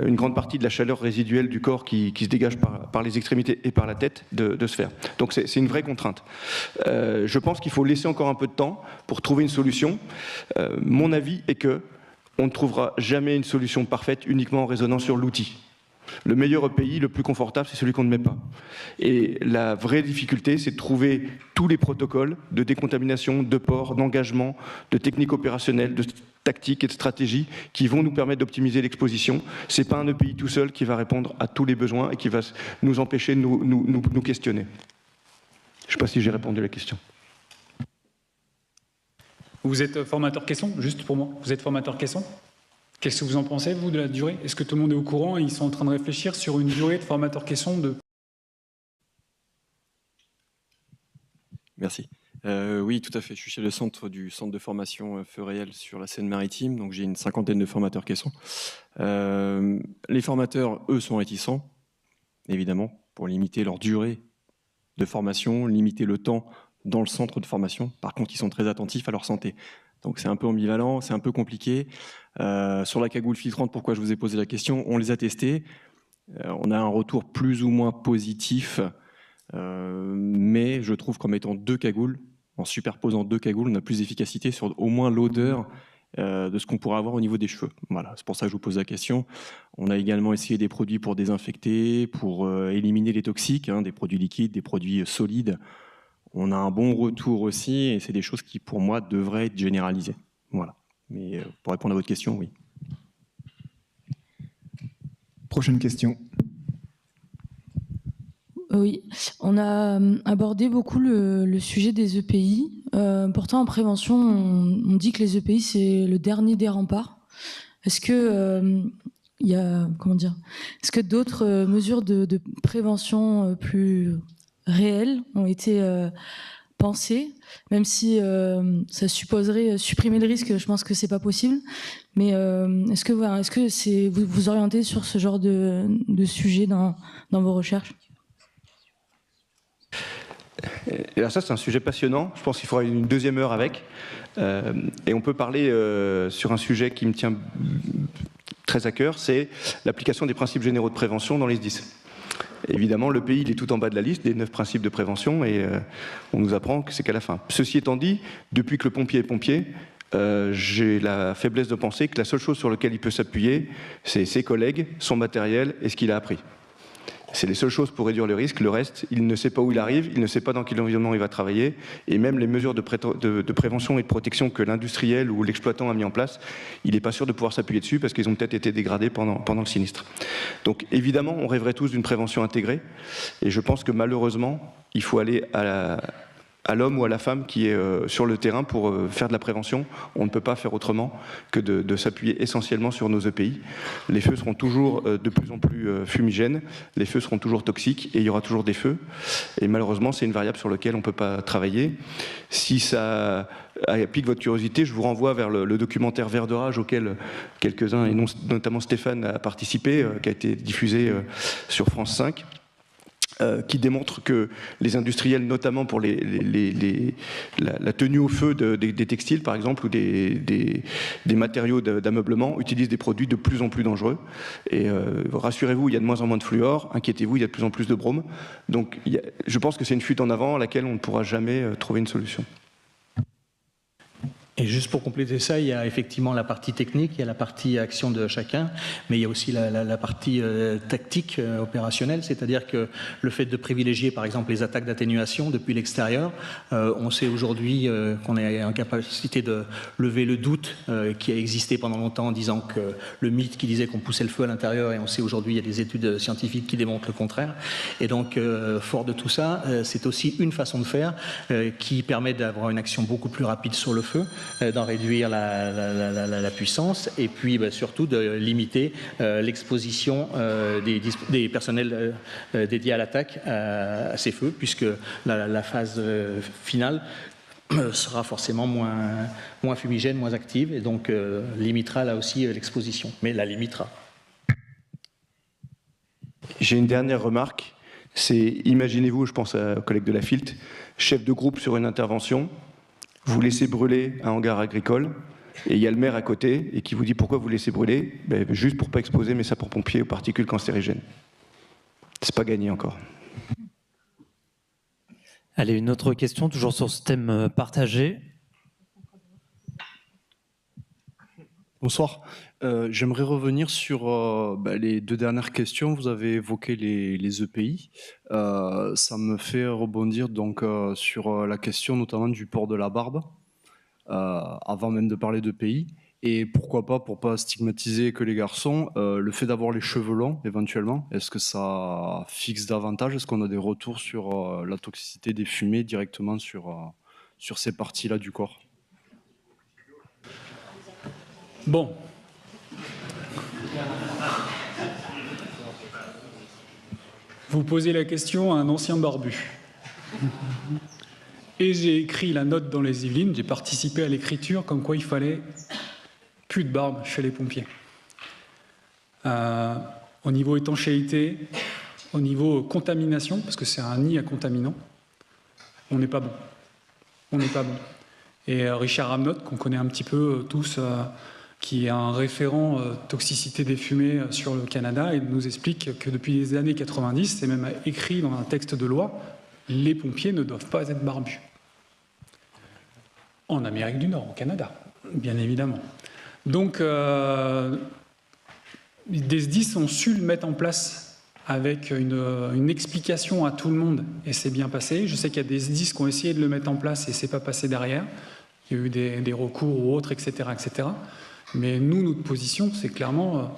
une grande partie de la chaleur résiduelle du corps qui se dégage par les extrémités et par la tête de se faire. Donc c'est une vraie contrainte. Je pense qu'il faut laisser encore un peu de temps pour trouver une solution. Mon avis est que on ne trouvera jamais une solution parfaite uniquement en raisonnant sur l'outil. Le meilleur EPI, le plus confortable, c'est celui qu'on ne met pas. Et la vraie difficulté, c'est de trouver tous les protocoles de décontamination, de port, d'engagement, de techniques opérationnelles, de tactiques et de stratégies qui vont nous permettre d'optimiser l'exposition. Ce n'est pas un EPI tout seul qui va répondre à tous les besoins et qui va nous empêcher de nous questionner. Je ne sais pas si j'ai répondu à la question. Vous êtes formateur caisson, juste pour moi. Vous êtes formateur caisson ? Qu'est-ce que vous en pensez, vous, de la durée? Est-ce que tout le monde est au courant et ils sont en train de réfléchir sur une durée de formateur caisson de... Merci. Oui, tout à fait. Je suis chez le centre de formation Feu Réel sur la Seine-Maritime, donc j'ai une cinquantaine de formateurs caissons. Les formateurs, eux, sont réticents, évidemment, pour limiter leur durée de formation, limiter le temps dans le centre de formation. Par contre, ils sont très attentifs à leur santé. Donc c'est un peu ambivalent, c'est un peu compliqué. Sur la cagoule filtrante, pourquoi je vous ai posé la question, on les a testés. On a un retour plus ou moins positif, mais je trouve qu'en mettant deux cagoules, en superposant deux cagoules, on a plus d'efficacité sur au moins l'odeur de ce qu'on pourrait avoir au niveau des cheveux. Voilà, c'est pour ça que je vous pose la question. On a également essayé des produits pour désinfecter, pour éliminer les toxiques, des produits liquides, des produits solides. On a un bon retour aussi, et c'est des choses qui, pour moi, devraient être généralisées. Voilà. Mais pour répondre à votre question, oui. Prochaine question. Oui, on a abordé beaucoup le sujet des EPI. Pourtant, en prévention, on dit que les EPI, c'est le dernier des remparts. Est-ce que est-ce que d'autres mesures de prévention plus réelles ont été pensées, même si ça supposerait supprimer le risque? Je pense que c'est pas possible. Mais est-ce que vous vous orientez sur ce genre de sujet dans vos recherches? Et alors ça, c'est un sujet passionnant. Je pense qu'il faudra une deuxième heure avec. Et on peut parler sur un sujet qui me tient très à cœur, c'est l'application des principes généraux de prévention dans les SDIS. Évidemment, le pays, il est tout en bas de la liste des 9 principes de prévention et on nous apprend que c'est qu'à la fin. Ceci étant dit, depuis que le pompier est pompier, j'ai la faiblesse de penser que la seule chose sur laquelle il peut s'appuyer, c'est ses collègues, son matériel et ce qu'il a appris. C'est les seules choses pour réduire le risque. Le reste, il ne sait pas où il arrive, il ne sait pas dans quel environnement il va travailler, et même les mesures de prévention et de protection que l'industriel ou l'exploitant a mis en place, il n'est pas sûr de pouvoir s'appuyer dessus parce qu'ils ont peut-être été dégradés pendant le sinistre. Donc évidemment, on rêverait tous d'une prévention intégrée, et je pense que malheureusement, il faut aller à l'homme ou à la femme qui est sur le terrain pour faire de la prévention. On ne peut pas faire autrement que de s'appuyer essentiellement sur nos EPI. Les feux seront toujours de plus en plus fumigènes, les feux seront toujours toxiques et il y aura toujours des feux. Et malheureusement, c'est une variable sur laquelle on ne peut pas travailler. Si ça pique votre curiosité, je vous renvoie vers le documentaire Vert de rage auquel quelques-uns, et notamment Stéphane, a participé, qui a été diffusé sur France 5. Qui démontre que les industriels, notamment pour la tenue au feu des textiles, par exemple, ou des matériaux d'ameublement, utilisent des produits de plus en plus dangereux. Et rassurez-vous, il y a de moins en moins de fluor. Inquiétez-vous, il y a de plus en plus de brome. Donc je pense que c'est une fuite en avant à laquelle on ne pourra jamais trouver une solution. Et juste pour compléter ça, il y a effectivement la partie technique, il y a la partie action de chacun, mais il y a aussi la partie tactique opérationnelle, c'est-à-dire que le fait de privilégier par exemple les attaques d'atténuation depuis l'extérieur, on sait aujourd'hui qu'on est en capacité de lever le doute qui a existé pendant longtemps en disant que le mythe qui disait qu'on poussait le feu à l'intérieur, et on sait aujourd'hui il y a des études scientifiques qui démontrent le contraire. Et donc fort de tout ça, c'est aussi une façon de faire qui permet d'avoir une action beaucoup plus rapide sur le feu, d'en réduire la puissance et puis surtout de limiter l'exposition des personnels dédiés à l'attaque à ces feux, puisque la phase finale sera forcément moins fumigène, moins active, et donc limitera là aussi l'exposition, mais la limitera. J'ai une dernière remarque, c'est imaginez-vous, je pense aux collègues de la FILT, chef de groupe sur une intervention, vous laissez brûler un hangar agricole, et il y a le maire à côté, et qui vous dit pourquoi vous laissez brûler, juste pour ne pas exposer mes sapeurs-pompiers aux particules cancérigènes. C'est pas gagné encore. Allez, une autre question, toujours sur ce thème partagé. Bonsoir. J'aimerais revenir sur les deux dernières questions. Vous avez évoqué les EPI. Ça me fait rebondir donc sur la question notamment du port de la barbe, avant même de parler d'EPI. Et pourquoi pas, pour pas stigmatiser que les garçons, le fait d'avoir les cheveux longs éventuellement, est-ce que ça fixe davantage? Est-ce qu'on a des retours sur la toxicité des fumées directement sur ces parties-là du corps? Bon. Vous posez la question à un ancien barbu. Et j'ai écrit la note dans les Yvelines, j'ai participé à l'écriture comme quoi il fallait plus de barbe chez les pompiers. Au niveau étanchéité, au niveau contamination, parce que c'est un nid à contaminants, on n'est pas bon. On n'est pas bon. Et Richard Ramnot, qu'on connaît un petit peu tous, qui est un référent toxicité des fumées sur le Canada, et nous explique que depuis les années 90, c'est même écrit dans un texte de loi, les pompiers ne doivent pas être barbus. En Amérique du Nord, au Canada, bien évidemment. Donc, des SDIS ont su le mettre en place avec une explication à tout le monde, et c'est bien passé. Je sais qu'il y a des SDIS qui ont essayé de le mettre en place et c'est pas passé derrière. Il y a eu des recours ou autres, etc., etc. Mais nous, notre position, c'est clairement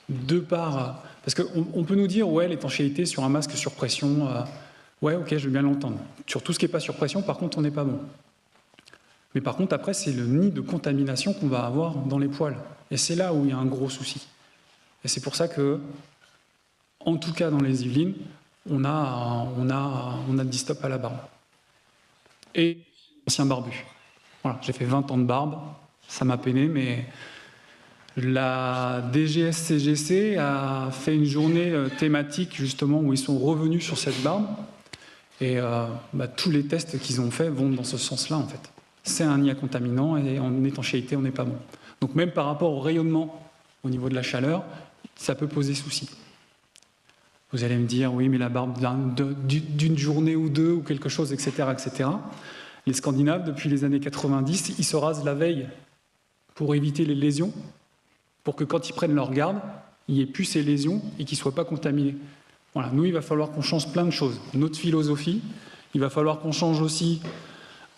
de part... Parce qu'on peut nous dire, ouais, l'étanchéité sur un masque sur pression, ouais, ok, je veux bien l'entendre. Sur tout ce qui n'est pas sur pression, par contre, on n'est pas bon. Mais par contre, après, c'est le nid de contamination qu'on va avoir dans les poils. Et c'est là où il y a un gros souci. Et c'est pour ça que, en tout cas dans les Yvelines, on a dit stop à la barbe. Et ancien barbu. Voilà, j'ai fait 20 ans de barbe, ça m'a peiné, mais la DGS-CGC a fait une journée thématique justement où ils sont revenus sur cette barbe, et tous les tests qu'ils ont faits vont dans ce sens-là en fait. C'est un nid à contaminants et en étanchéité on n'est pas bon. Donc même par rapport au rayonnement au niveau de la chaleur, ça peut poser souci. Vous allez me dire, oui mais la barbe d'une journée ou deux ou quelque chose, etc., etc. Les Scandinaves, depuis les années 90, ils se rasent la veille pour éviter les lésions, pour que quand ils prennent leur garde, il n'y ait plus ces lésions et qu'ils ne soient pas contaminés. Voilà, nous, il va falloir qu'on change plein de choses. Notre philosophie, il va falloir qu'on change aussi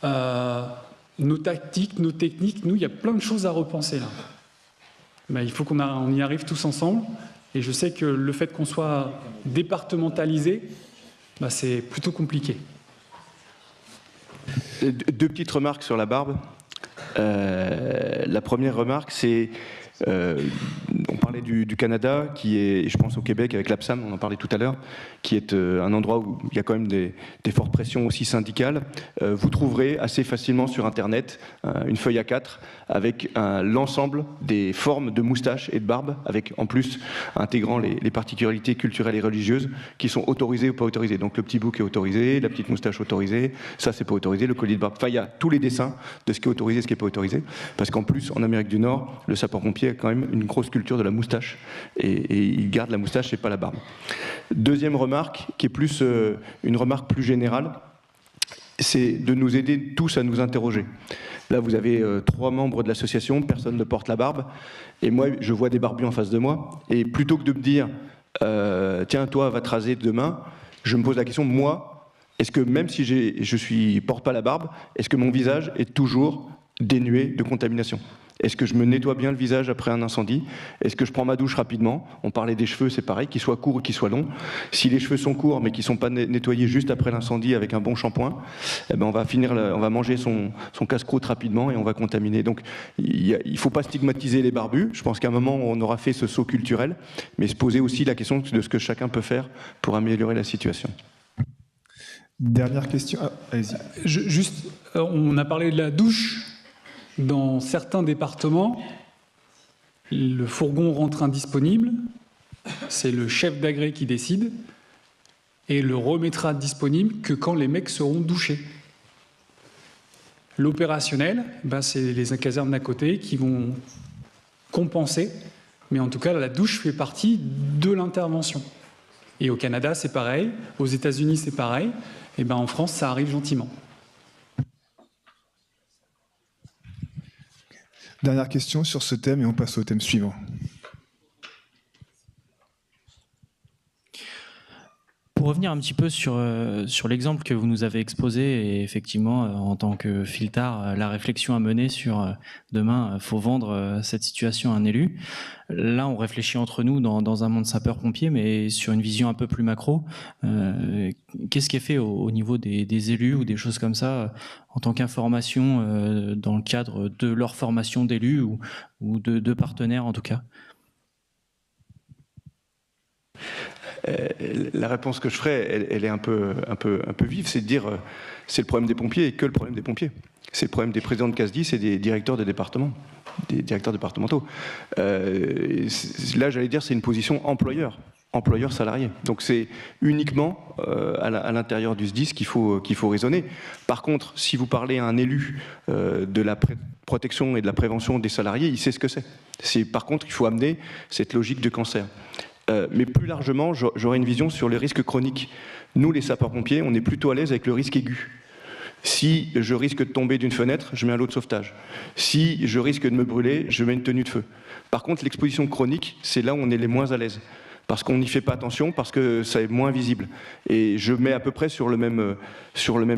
nos tactiques, nos techniques. Nous, il y a plein de choses à repenser là. Ben, il faut qu'on y arrive tous ensemble. Et je sais que le fait qu'on soit départementalisé, ben, c'est plutôt compliqué. Deux petites remarques sur la barbe. La première remarque, c'est on parlait du Canada, qui est, je pense au Québec avec l'APSAM, on en parlait tout à l'heure, qui est un endroit où il y a quand même des fortes pressions aussi syndicales. Vous trouverez assez facilement sur Internet une feuille A4 avec l'ensemble des formes de moustaches et de barbe, avec en plus intégrant les particularités culturelles et religieuses qui sont autorisées ou pas autorisées. Donc le petit bouc est autorisé, la petite moustache autorisée, ça c'est pas autorisé, le collier de barbe. Enfin, il y a tous les dessins de ce qui est autorisé et ce qui n'est pas autorisé. Parce qu'en plus, en Amérique du Nord, le sapeur-pompier a quand même une grosse culture de la moustache et il garde la moustache et pas la barbe. Deuxième remarque, qui est plus une remarque plus générale, c'est de nous aider tous à nous interroger. Là, vous avez 3 membres de l'association, personne ne porte la barbe, et moi, je vois des barbus en face de moi, et plutôt que de me dire tiens, toi, va te raser demain, je me pose la question, moi, est-ce que même si je porte pas la barbe, est-ce que mon visage est toujours dénué de contamination ? Est-ce que je me nettoie bien le visage après un incendie? Est-ce que je prends ma douche rapidement? On parlait des cheveux, c'est pareil, qu'ils soient courts ou qu'ils soient longs. Si les cheveux sont courts mais qu'ils ne sont pas nettoyés juste après l'incendie avec un bon shampoing, eh ben on va manger son casse-croûte rapidement et on va contaminer. Donc il ne faut pas stigmatiser les barbus. Je pense qu'à un moment on aura fait ce saut culturel, mais se poser aussi la question de ce que chacun peut faire pour améliorer la situation. Dernière question. Ah, allez-y. Juste, on a parlé de la douche. Dans certains départements, le fourgon rentre indisponible, c'est le chef d'agré qui décide, et le remettra disponible que quand les mecs seront douchés. L'opérationnel, ben c'est les casernes d'à côté qui vont compenser, mais en tout cas, la douche fait partie de l'intervention. Et au Canada, c'est pareil, aux États-Unis, c'est pareil, et ben en France, ça arrive gentiment. Dernière question sur ce thème et on passe au thème suivant. Pour revenir un petit peu sur l'exemple que vous nous avez exposé, et effectivement, en tant que Filtar, la réflexion à mener sur demain, faut vendre cette situation à un élu. Là, on réfléchit entre nous dans un monde sapeur-pompier, mais sur une vision un peu plus macro. Qu'est-ce qui est fait au niveau des élus ou des choses comme ça, en tant qu'information dans le cadre de leur formation d'élus ou de partenaires en tout cas? La réponse que je ferai, elle est un peu vive, c'est de dire c'est le problème des pompiers et que le problème des pompiers. C'est le problème des présidents de CASDIS et des directeurs de département, des directeurs départementaux. Là, j'allais dire, c'est une position employeur-salarié. Donc c'est uniquement à l'intérieur du SDIS qu'il faut raisonner. Par contre, si vous parlez à un élu de la protection et de la prévention des salariés, il sait ce que c'est. Par contre, il faut amener cette logique de cancer. Mais plus largement, j'aurais une vision sur les risques chroniques. Nous, les sapeurs-pompiers, on est plutôt à l'aise avec le risque aigu. Si je risque de tomber d'une fenêtre, je mets un lot de sauvetage. Si je risque de me brûler, je mets une tenue de feu. Par contre, l'exposition chronique, c'est là où on est les moins à l'aise. Parce qu'on n'y fait pas attention, parce que ça est moins visible. Et je mets à peu près sur le même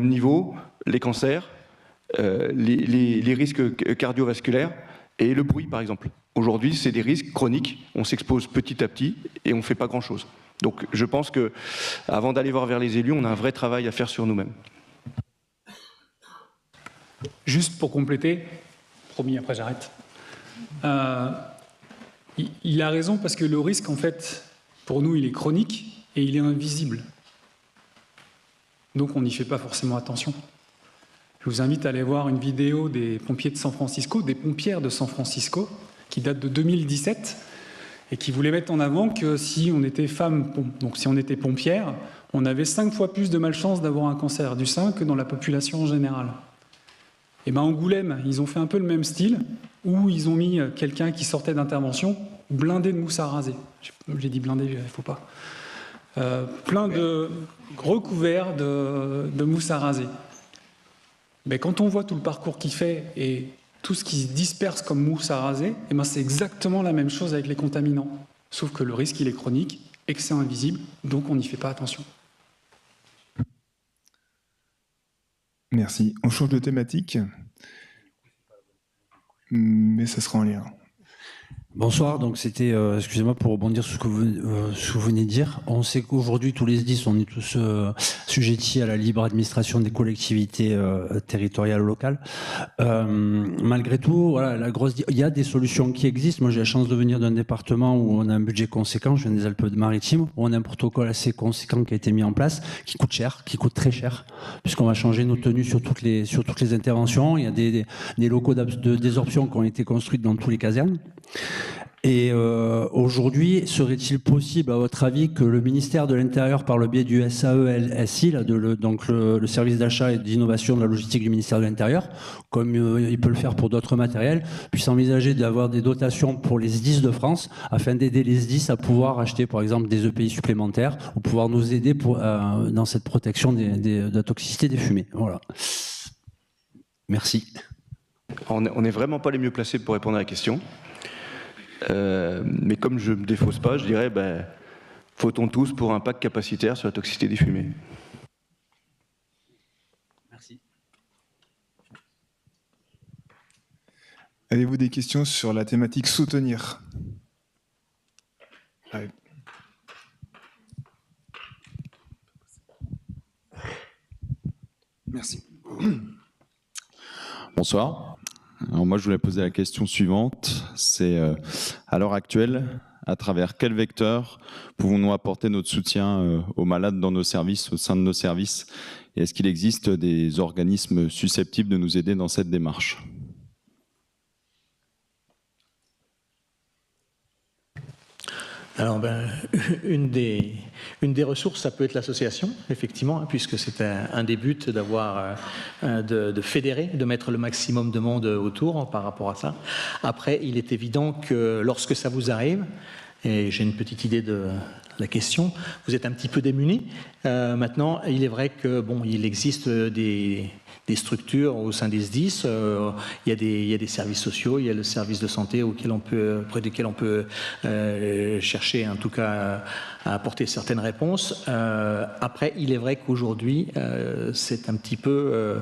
niveau les cancers, les risques cardiovasculaires et le bruit, par exemple. Aujourd'hui, c'est des risques chroniques. On s'expose petit à petit et on ne fait pas grand-chose. Donc, je pense qu'avant d'aller voir vers les élus, on a un vrai travail à faire sur nous-mêmes. Juste pour compléter, promis, après j'arrête. Il a raison parce que le risque, en fait, pour nous, il est chronique et il est invisible. Donc, on n'y fait pas forcément attention. Je vous invite à aller voir une vidéo des pompiers de San Francisco, des pompières de San Francisco, qui date de 2017 et qui voulait mettre en avant que si on était femme, donc si on était pompière, on avait 5 fois plus de malchance d'avoir un cancer du sein que dans la population en général. Et bien Angoulême, ils ont fait un peu le même style, où ils ont mis quelqu'un qui sortait d'intervention blindé de mousse à raser. J'ai dit blindé, il ne faut pas. Plein de recouverts de mousse à raser. Mais quand on voit tout le parcours qu'il fait et tout ce qui se disperse comme mousse à raser, eh ben c'est exactement la même chose avec les contaminants. Sauf que le risque, il est chronique et que c'est invisible, donc on n'y fait pas attention. Merci. On change de thématique, mais ça sera en lien. Bonsoir, donc c'était, excusez-moi pour rebondir sur ce que vous venez de dire. On sait qu'aujourd'hui, tous les SDIS, on est tous sujettis à la libre administration des collectivités territoriales locales. Malgré tout, voilà, il y a des solutions qui existent. Moi, j'ai la chance de venir d'un département où on a un budget conséquent, je viens des Alpes-Maritimes, où on a un protocole assez conséquent qui a été mis en place, qui coûte cher, qui coûte très cher, puisqu'on va changer nos tenues sur toutes les interventions. Il y a des locaux de désorption qui ont été construits dans tous les casernes. Et aujourd'hui, serait-il possible, à votre avis, que le ministère de l'Intérieur, par le biais du SAE-LSI, donc le service d'achat et d'innovation de la logistique du ministère de l'Intérieur, comme il peut le faire pour d'autres matériels, puisse envisager d'avoir des dotations pour les SDIS de France, afin d'aider les SDIS à pouvoir acheter, par exemple, des EPI supplémentaires, ou pouvoir nous aider dans cette protection de la toxicité des fumées. Voilà. Merci. On n'est vraiment pas les mieux placés pour répondre à la question. Mais comme je ne me défausse pas, je dirais, votons tous pour un pacte capacitaire sur la toxicité des fumées. Merci. Avez-vous des questions sur la thématique soutenir? Allez. Merci. Bonsoir. Alors moi, je voulais poser la question suivante. C'est à l'heure actuelle, à travers quel vecteur pouvons-nous apporter notre soutien aux malades dans nos services, au sein de nos services? Et est-ce qu'il existe des organismes susceptibles de nous aider dans cette démarche? Alors, une des ressources, ça peut être l'association, effectivement, puisque c'est un des buts d'avoir, de fédérer, de mettre le maximum de monde autour par rapport à ça. Après, il est évident que lorsque ça vous arrive, et j'ai une petite idée de la question, vous êtes un petit peu démunis. Maintenant, il est vrai que il existe des structures au sein des SDIS, il y a des services sociaux, il y a le service de santé auprès desquels on peut chercher en tout cas à apporter certaines réponses. Après, il est vrai qu'aujourd'hui, c'est un petit peu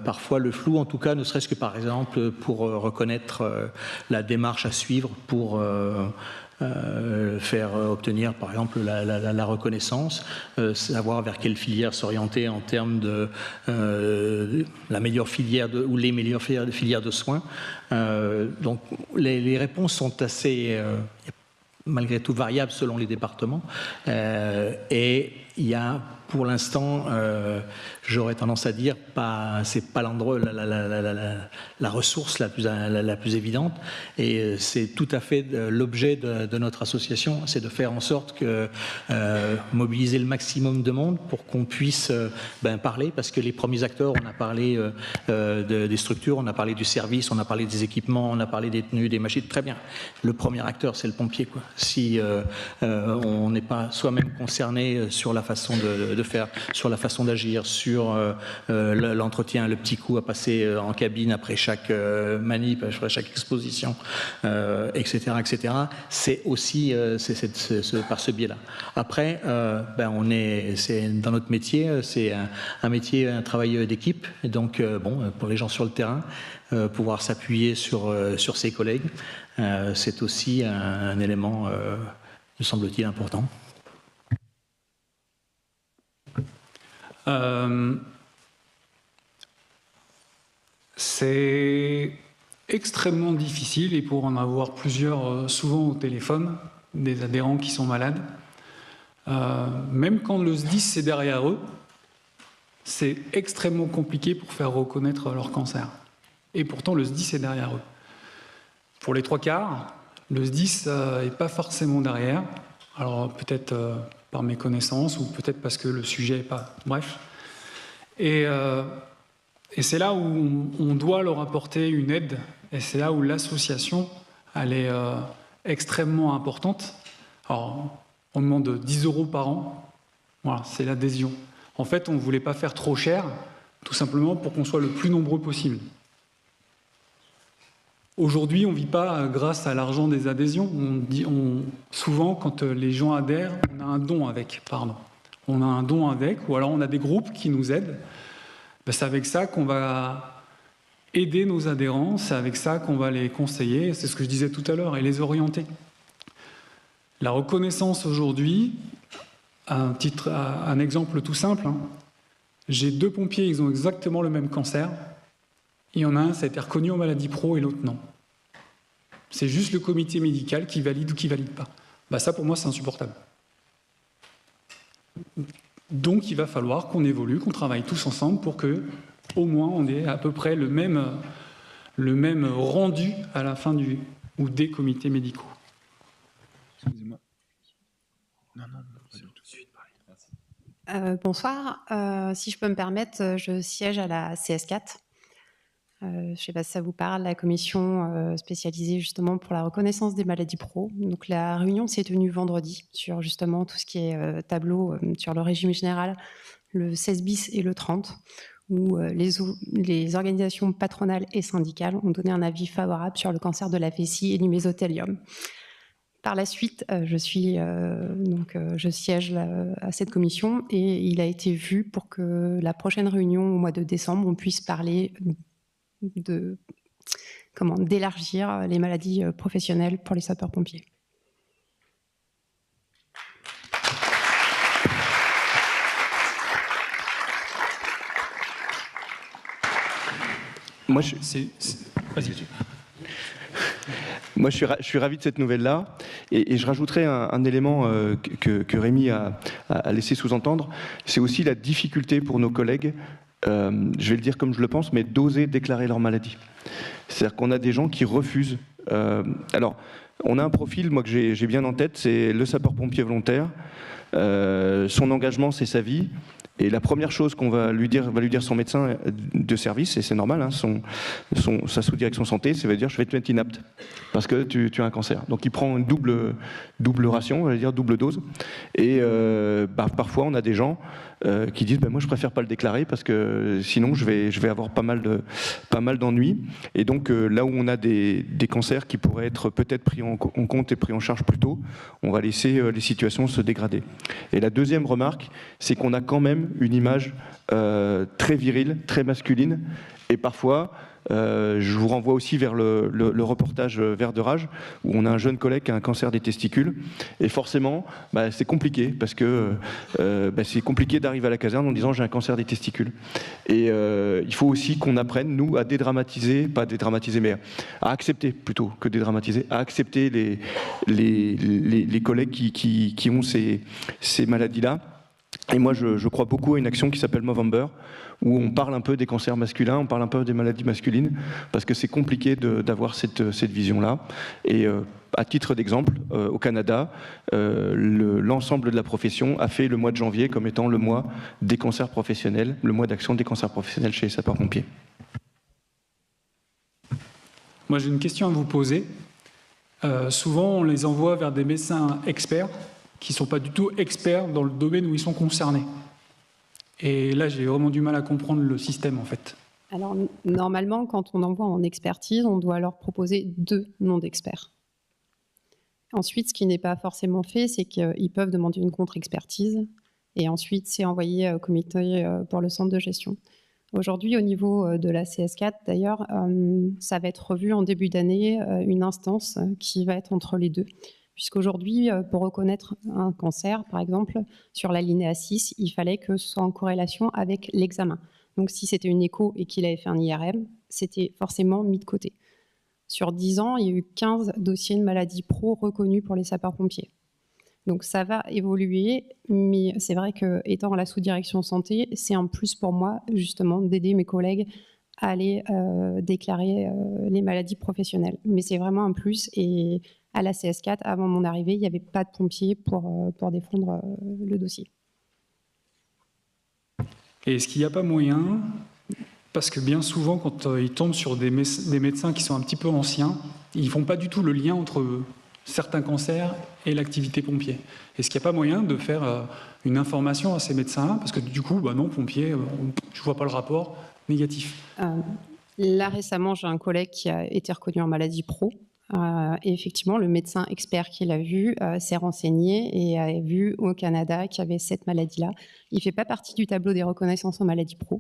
parfois le flou, en tout cas, ne serait-ce que par exemple pour reconnaître la démarche à suivre pour faire obtenir par exemple la reconnaissance, savoir vers quelle filière s'orienter en termes de la meilleure filière ou les meilleures filières de soins. Donc les réponses sont assez malgré tout variables selon les départements, et il y a pour l'instant, j'aurais tendance à dire, c'est pas l'endroit, la ressource la plus évidente, et c'est tout à fait l'objet de notre association, c'est de faire en sorte que mobiliser le maximum de monde pour qu'on puisse parler, parce que les premiers acteurs, on a parlé des structures, on a parlé du service, on a parlé des équipements, on a parlé des tenues, des machines, très bien. Le premier acteur, c'est le pompier, quoi. Si on n'est pas soi-même concerné sur la façon de faire, sur la façon d'agir, sur l'entretien, le petit coup à passer en cabine après chaque manip, après chaque exposition, etc., etc. C'est aussi par ce biais-là. Après, c'est dans notre métier, c'est un métier, un travail d'équipe. Et donc, pour les gens sur le terrain, pouvoir s'appuyer sur ses collègues, c'est aussi un élément, me semble-t-il, important. C'est extrêmement difficile, et pour en avoir plusieurs souvent au téléphone, des adhérents qui sont malades, même quand le SDIS est derrière eux, c'est extrêmement compliqué pour faire reconnaître leur cancer. Et pourtant, le SDIS est derrière eux. Pour les 3/4, le SDIS n'est pas forcément derrière. Alors peut-être par méconnaissance, ou peut-être parce que le sujet n'est pas... Bref. Et c'est là où on doit leur apporter une aide, et c'est là où l'association, elle est extrêmement importante. Alors, on demande 10 € par an. Voilà, c'est l'adhésion. En fait, on ne voulait pas faire trop cher, tout simplement pour qu'on soit le plus nombreux possible. Aujourd'hui, on ne vit pas grâce à l'argent des adhésions. Souvent, quand les gens adhèrent, on a un don avec. On a un don avec, ou alors on a des groupes qui nous aident. Ben, c'est avec ça qu'on va aider nos adhérents, c'est avec ça qu'on va les conseiller, c'est ce que je disais tout à l'heure, et les orienter. La reconnaissance aujourd'hui, un exemple tout simple, hein. J'ai 2 pompiers, ils ont exactement le même cancer. Il y en a un, ça a été reconnu en maladie pro et l'autre non. C'est juste le comité médical qui valide ou qui valide pas. Bah ça, pour moi, c'est insupportable. Donc, il va falloir qu'on évolue, qu'on travaille tous ensemble pour que, au moins, on ait à peu près le même rendu à la fin ou des comités médicaux. Excusez-moi. Non, bonsoir. Si je peux me permettre, je siège à la CS4. Je ne sais pas si ça vous parle, la commission spécialisée justement pour la reconnaissance des maladies pro. Donc la réunion s'est tenue vendredi sur justement tout ce qui est tableau sur le régime général, le 16 bis et le 30, où les organisations patronales et syndicales ont donné un avis favorable sur le cancer de la vessie et du mésothélium. Par la suite, je siège à cette commission et il a été vu pour que la prochaine réunion au mois de décembre, on puisse parler d'élargir les maladies professionnelles pour les sapeurs-pompiers. Moi, je suis ravi de cette nouvelle-là, et je rajouterais un élément que Rémi a laissé sous-entendre, c'est aussi la difficulté pour nos collègues, je vais le dire comme je le pense, mais d'oser déclarer leur maladie. C'est-à-dire qu'on a des gens qui refusent. Alors, on a un profil, moi, que j'ai bien en tête, c'est le sapeur-pompier volontaire. Son engagement, c'est sa vie. Et la première chose qu'on va lui dire son médecin de service, et c'est normal, hein, sa sous-direction santé, ça veut dire je vais te mettre inapte parce que tu as un cancer. Donc il prend une double ration, on va dire double dose. Et parfois on a des gens qui disent moi je préfère pas le déclarer parce que sinon je vais avoir pas mal d'ennuis. Et donc là où on a des cancers qui pourraient être peut-être pris en compte et pris en charge plus tôt, on va laisser les situations se dégrader. Et la deuxième remarque, c'est qu'on a quand même une image très virile, très masculine, et parfois, je vous renvoie aussi vers le reportage Vert de rage, où on a un jeune collègue qui a un cancer des testicules, et forcément, c'est compliqué, parce que c'est compliqué d'arriver à la caserne en disant j'ai un cancer des testicules. Et il faut aussi qu'on apprenne, nous, à dédramatiser, pas dédramatiser, mais à accepter, plutôt que dédramatiser, à accepter les collègues qui ont ces maladies-là. Et moi, je crois beaucoup à une action qui s'appelle Movember, où on parle un peu des cancers masculins, on parle un peu des maladies masculines, parce que c'est compliqué d'avoir cette vision-là. Et à titre d'exemple, au Canada, l'ensemble de la profession a fait le mois de janvier comme étant le mois des cancers professionnels, le mois d'action des cancers professionnels chez les sapeurs-pompiers. Moi, j'ai une question à vous poser. Souvent, on les envoie vers des médecins experts, qui ne sont pas du tout experts dans le domaine où ils sont concernés. Et là, j'ai vraiment du mal à comprendre le système, en fait. Alors, normalement, quand on envoie en expertise, on doit leur proposer 2 noms d'experts. Ensuite, ce qui n'est pas forcément fait, c'est qu'ils peuvent demander une contre-expertise, et ensuite, c'est envoyé au comité pour le centre de gestion. Aujourd'hui, au niveau de la CS4, d'ailleurs, ça va être revu en début d'année, une instance qui va être entre les deux. Puisqu'aujourd'hui, pour reconnaître un cancer, par exemple, sur l'alinéa 6, il fallait que ce soit en corrélation avec l'examen. Donc si c'était une écho et qu'il avait fait un IRM, c'était forcément mis de côté. Sur 10 ans, il y a eu 15 dossiers de maladies pro reconnus pour les sapeurs-pompiers. Donc ça va évoluer, mais c'est vrai qu'étant à la sous-direction santé, c'est un plus pour moi, justement, d'aider mes collègues à aller déclarer les maladies professionnelles. Mais c'est vraiment un plus, et à la CS4, avant mon arrivée, il n'y avait pas de pompiers pour défendre le dossier. Et est-ce qu'il n'y a pas moyen, parce que bien souvent, quand ils tombent sur des médecins qui sont un petit peu anciens, ils ne font pas du tout le lien entre certains cancers et l'activité pompier. Est-ce qu'il n'y a pas moyen de faire une information à ces médecins? Parce que du coup, non, pompier, je ne vois pas le rapport négatif. Là, récemment, j'ai un collègue qui a été reconnu en maladie pro. Et effectivement, le médecin expert qui l'a vu s'est renseigné et a vu au Canada qu'il y avait cette maladie-là. Il ne fait pas partie du tableau des reconnaissances en maladie pro.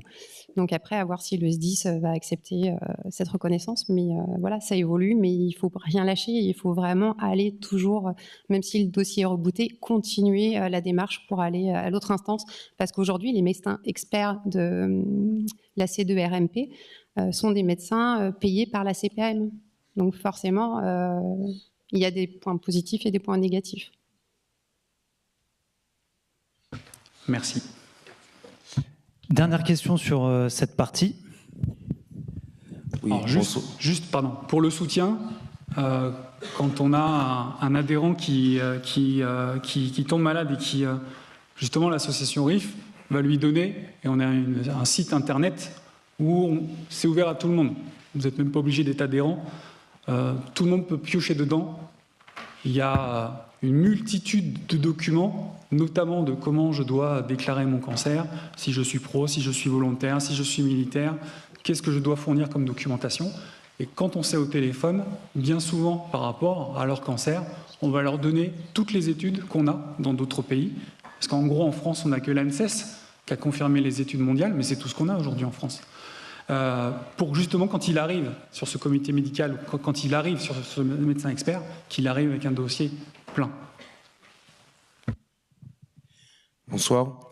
Donc après, à voir si le SDIS va accepter cette reconnaissance. Mais voilà, ça évolue, mais il ne faut rien lâcher. Il faut vraiment aller toujours, même si le dossier est rebooté, continuer la démarche pour aller à l'autre instance. Parce qu'aujourd'hui, les médecins experts de la C2RMP sont des médecins payés par la CPAM. Donc forcément, il y a des points positifs et des points négatifs. Merci. Dernière question sur cette partie. Oui, alors, juste, pardon, pour le soutien, quand on a un adhérent qui tombe malade et qui, justement, l'association RIF va lui donner, et on a un site internet où c'est ouvert à tout le monde. Vous n'êtes même pas obligé d'être adhérent. Tout le monde peut piocher dedans. Il y a une multitude de documents, notamment de comment je dois déclarer mon cancer, si je suis pro, si je suis volontaire, si je suis militaire, qu'est-ce que je dois fournir comme documentation. Et quand on sait au téléphone, bien souvent par rapport à leur cancer, on va leur donner toutes les études qu'on a dans d'autres pays. Parce qu'en gros, en France, on n'a que l'ANSES qui a confirmé les études mondiales, mais c'est tout ce qu'on a aujourd'hui en France. Pour justement, quand il arrive sur ce comité médical, quand il arrive sur ce médecin expert, qu'il arrive avec un dossier plein. Bonsoir.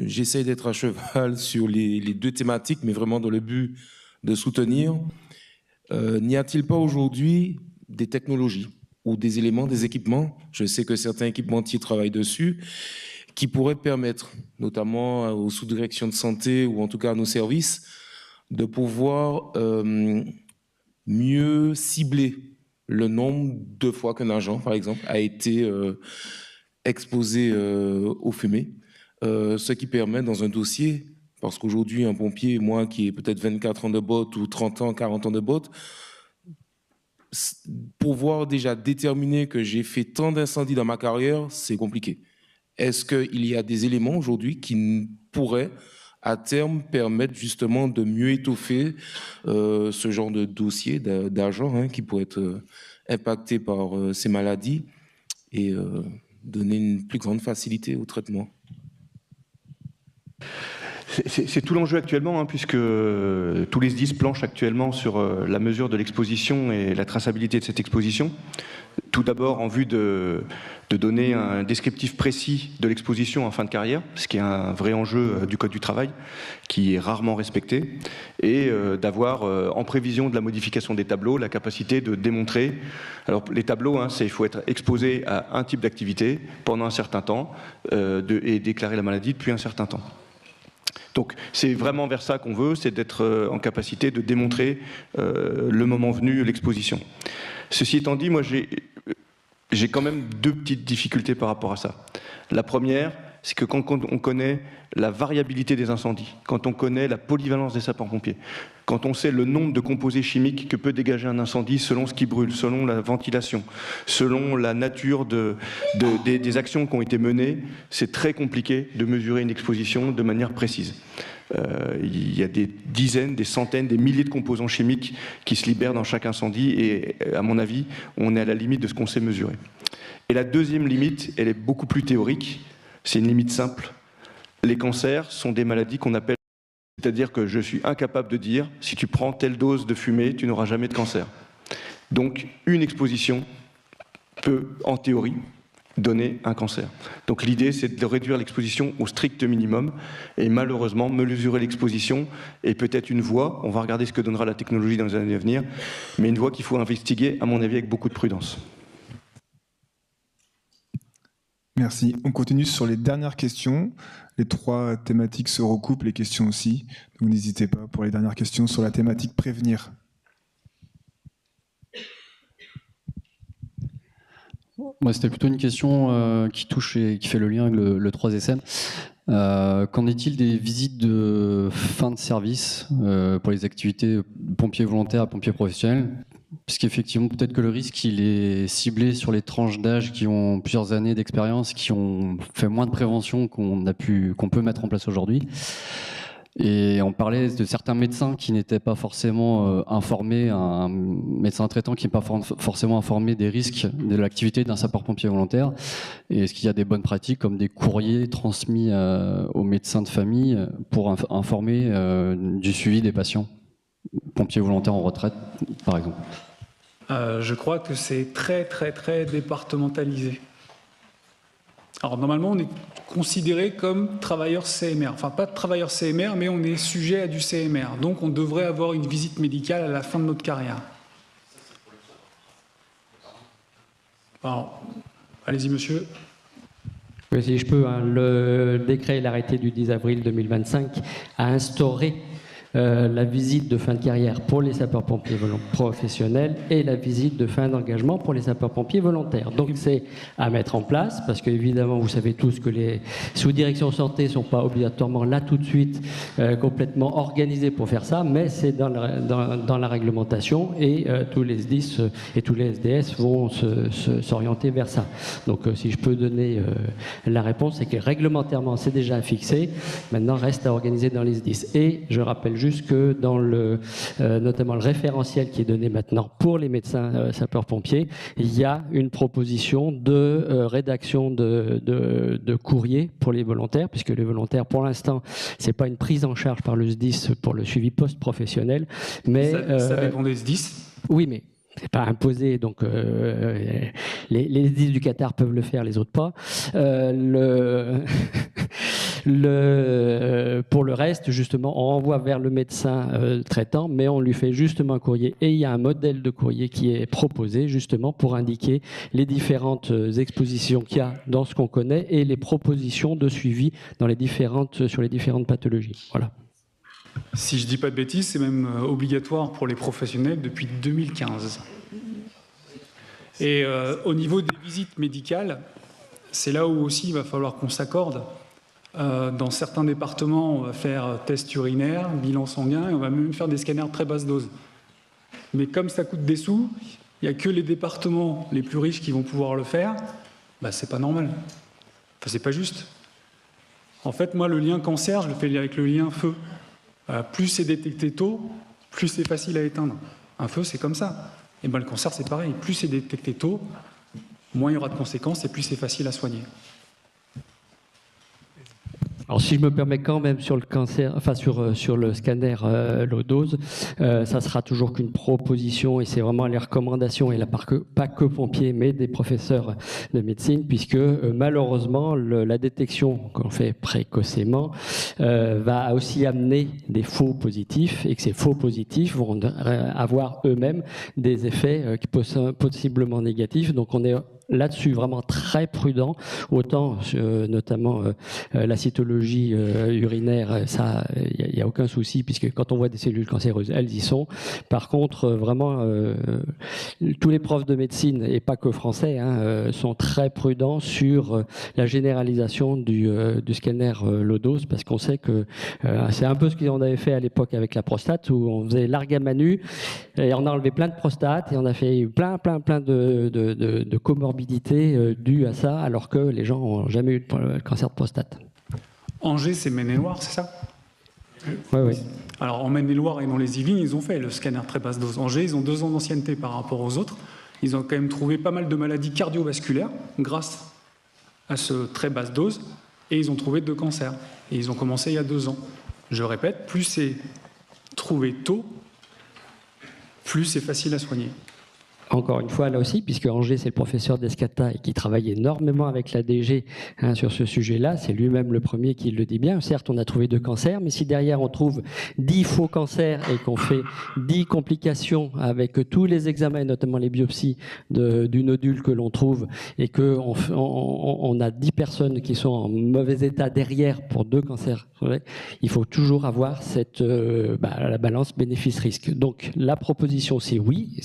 J'essaie d'être à cheval sur les deux thématiques, mais vraiment dans le but de soutenir. N'y a-t-il pas aujourd'hui des technologies ou des éléments, des équipements, je sais que certains équipementiers travaillent dessus, qui pourraient permettre, notamment aux sous-directions de santé ou en tout cas à nos services, de pouvoir mieux cibler le nombre de fois qu'un agent, par exemple, a été exposé aux fumées, ce qui permet dans un dossier, parce qu'aujourd'hui un pompier, moi qui ai peut-être 24 ans de botte ou 30 ans, 40 ans de botte, pouvoir déjà déterminer que j'ai fait tant d'incendies dans ma carrière, c'est compliqué. Est-ce qu'il y a des éléments aujourd'hui qui pourraient à terme permettre justement de mieux étoffer ce genre de dossier d'agents qui pourraient être impactés par ces maladies et donner une plus grande facilité au traitement? C'est tout l'enjeu actuellement, puisque tous les SDIS planchent actuellement sur la mesure de l'exposition et la traçabilité de cette exposition. Tout d'abord en vue de donner un descriptif précis de l'exposition en fin de carrière, ce qui est un vrai enjeu du Code du travail, qui est rarement respecté, et d'avoir, en prévision de la modification des tableaux, la capacité de démontrer. Alors les tableaux, il faut être exposé à un type d'activité pendant un certain temps et déclarer la maladie depuis un certain temps. Donc c'est vraiment vers ça qu'on veut, c'est d'être en capacité de démontrer le moment venu l'exposition. Ceci étant dit, moi j'ai quand même deux petites difficultés par rapport à ça. La première, c'est que quand on connaît la variabilité des incendies, quand on connaît la polyvalence des sapeurs-pompiers, quand on sait le nombre de composés chimiques que peut dégager un incendie selon ce qui brûle, selon la ventilation, selon la nature des actions qui ont été menées, c'est très compliqué de mesurer une exposition de manière précise. Il y a des dizaines, des centaines, des milliers de composants chimiques qui se libèrent dans chaque incendie et, à mon avis, on est à la limite de ce qu'on sait mesurer. Et la deuxième limite, elle est beaucoup plus théorique, c'est une limite simple. Les cancers sont des maladies qu'on appelle, c'est-à-dire que je suis incapable de dire si tu prends telle dose de fumée, tu n'auras jamais de cancer. Donc une exposition peut, en théorie, donner un cancer. Donc l'idée, c'est de réduire l'exposition au strict minimum et malheureusement, mesurer l'exposition est peut-être une voie, on va regarder ce que donnera la technologie dans les années à venir, mais une voie qu'il faut investiguer, à mon avis, avec beaucoup de prudence. Merci. On continue sur les dernières questions. Les trois thématiques se recoupent, les questions aussi. Donc n'hésitez pas pour les dernières questions sur la thématique prévenir. Moi, c'était plutôt une question qui touche et qui fait le lien avec le 3SM. Qu'en est-il des visites de fin de service pour les activités pompiers volontaires à pompiers professionnels? Puisqu'effectivement, peut-être que le risque, il est ciblé sur les tranches d'âge qui ont plusieurs années d'expérience, qui ont fait moins de prévention qu'on peut mettre en place aujourd'hui. Et on parlait de certains médecins qui n'étaient pas forcément informés, un médecin traitant qui n'est pas forcément informé des risques de l'activité d'un sapeur-pompier volontaire. Et est-ce qu'il y a des bonnes pratiques comme des courriers transmis aux médecins de famille pour informer du suivi des patients, pompiers volontaires en retraite, par exemple? Je crois que c'est très départementalisé. Alors normalement, on est considéré comme travailleur CMR. Enfin, pas travailleur CMR, mais on est sujet à du CMR. Donc on devrait avoir une visite médicale à la fin de notre carrière. Alors, allez-y, monsieur. Oui, si je peux, hein, le décret et l'arrêté du 10 avril 2025 a instauré la visite de fin de carrière pour les sapeurs-pompiers professionnels et la visite de fin d'engagement pour les sapeurs-pompiers volontaires. Donc c'est à mettre en place, parce qu'évidemment, vous savez tous que les sous-directions santé ne sont pas obligatoirement là tout de suite complètement organisées pour faire ça, mais c'est dans la réglementation et tous les SDIS et tous les SDS vont s'orienter vers ça. Donc si je peux donner la réponse, c'est que réglementairement, c'est déjà fixé. Maintenant, reste à organiser dans les SDIS. Et je rappelle juste que dans notamment le référentiel qui est donné maintenant pour les médecins sapeurs-pompiers, il y a une proposition de rédaction de courrier pour les volontaires, puisque les volontaires, pour l'instant, c'est pas une prise en charge par le SDIS pour le suivi post-professionnel, mais ça dépend des SDIS. Oui, mais c'est pas imposé, donc les SDIS du Qatar peuvent le faire, les autres pas. Pour le reste, justement, on renvoie vers le médecin traitant, mais on lui fait justement un courrier. Et il y a un modèle de courrier qui est proposé, justement, pour indiquer les différentes expositions qu'il y a dans ce qu'on connaît et les propositions de suivi sur les différentes pathologies. Voilà. Si je ne dis pas de bêtises, c'est même obligatoire pour les professionnels depuis 2015. Et au niveau des visites médicales, c'est là où aussi il va falloir qu'on s'accorde. Dans certains départements, on va faire test urinaire, bilan sanguin, et on va même faire des scanners de très basse dose. Mais comme ça coûte des sous, il n'y a que les départements les plus riches qui vont pouvoir le faire. Bah, c'est pas normal. Enfin, c'est pas juste. En fait, moi, le lien cancer, je le fais avec le lien feu. Plus c'est détecté tôt, plus c'est facile à éteindre. Un feu, c'est comme ça. Et ben, le cancer, c'est pareil. Plus c'est détecté tôt, moins il y aura de conséquences et plus c'est facile à soigner. Alors, si je me permets quand même sur le cancer, enfin sur le scanner low dose, ça sera toujours qu'une proposition et c'est vraiment les recommandations et là pas que pompiers mais des professeurs de médecine puisque malheureusement la détection qu'on fait précocement va aussi amener des faux positifs et que ces faux positifs vont avoir eux-mêmes des effets possiblement négatifs. Donc on est là-dessus vraiment très prudent, autant notamment la cytologie urinaire, ça, il n'y a aucun souci, puisque quand on voit des cellules cancéreuses, elles y sont. Par contre, vraiment, tous les profs de médecine, et pas que français, sont très prudents sur la généralisation du scanner low dose, parce qu'on sait que c'est un peu ce qu'on avait fait à l'époque avec la prostate, où on faisait largue à manu, et on a enlevé plein de prostates, et on a fait plein de comorbidités dues à ça, alors que les gens n'ont jamais eu de cancer de prostate. Angers, c'est Maine-et-Loire, c'est ça? Oui. Alors en Maine-et-Loire et dans les Yvelines, ils ont fait le scanner très basse dose. Angers, ils ont 2 ans d'ancienneté par rapport aux autres. Ils ont quand même trouvé pas mal de maladies cardiovasculaires grâce à ce très basse dose, et ils ont trouvé 2 cancers. Et ils ont commencé il y a 2 ans. Je répète, plus c'est trouvé tôt, plus c'est facile à soigner. Encore une fois, là aussi, puisque Angers, c'est le professeur d'Escata et qui travaille énormément avec la DG sur ce sujet-là, c'est lui-même le premier qui le dit bien. Certes, on a trouvé 2 cancers, mais si derrière on trouve 10 faux cancers et qu'on fait 10 complications avec tous les examens, et notamment les biopsies du nodule que l'on trouve, et qu'on a 10 personnes qui sont en mauvais état derrière pour 2 cancers, il faut toujours avoir la balance bénéfice-risque. Donc la proposition, c'est oui,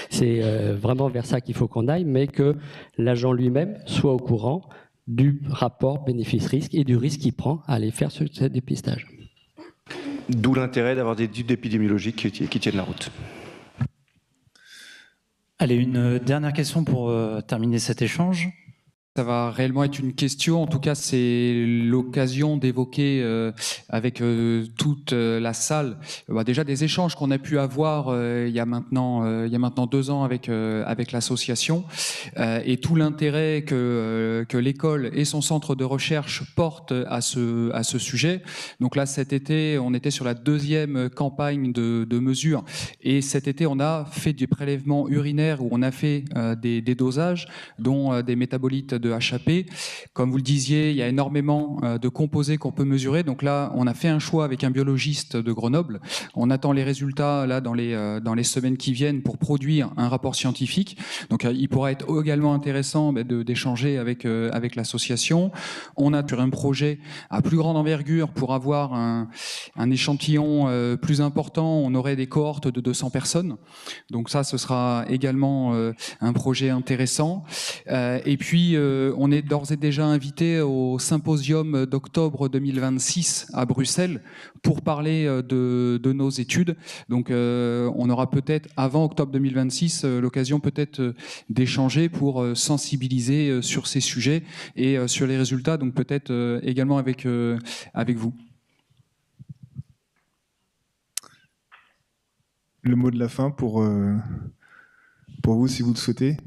c'est vraiment vers ça qu'il faut qu'on aille, mais que l'agent lui-même soit au courant du rapport bénéfice-risque et du risque qu'il prend à aller faire ce dépistage. D'où l'intérêt d'avoir des études épidémiologiques qui tiennent la route. Allez, une dernière question pour terminer cet échange. Ça va réellement être une question. En tout cas, c'est l'occasion d'évoquer avec toute la salle déjà des échanges qu'on a pu avoir il y a maintenant 2 ans avec l'association et tout l'intérêt que l'école et son centre de recherche portent à ce sujet. Donc là, cet été, on était sur la 2e campagne de mesures et cet été, on a fait du prélèvement urinaire où on a fait des dosages, dont des métabolites de HAP. Comme vous le disiez, il y a énormément de composés qu'on peut mesurer. Donc là, on a fait un choix avec un biologiste de Grenoble. On attend les résultats là dans les semaines qui viennent pour produire un rapport scientifique. Donc il pourra être également intéressant d'échanger avec l'association. On a sur un projet à plus grande envergure pour avoir un échantillon plus important. On aurait des cohortes de 200 personnes. Donc ça, ce sera également un projet intéressant. Et puis, on est d'ores et déjà invité au symposium d'octobre 2026 à Bruxelles pour parler de nos études. Donc, on aura peut-être, avant octobre 2026, l'occasion peut-être d'échanger pour sensibiliser sur ces sujets et sur les résultats, donc peut-être également avec vous. Le mot de la fin pour vous, si vous le souhaitez.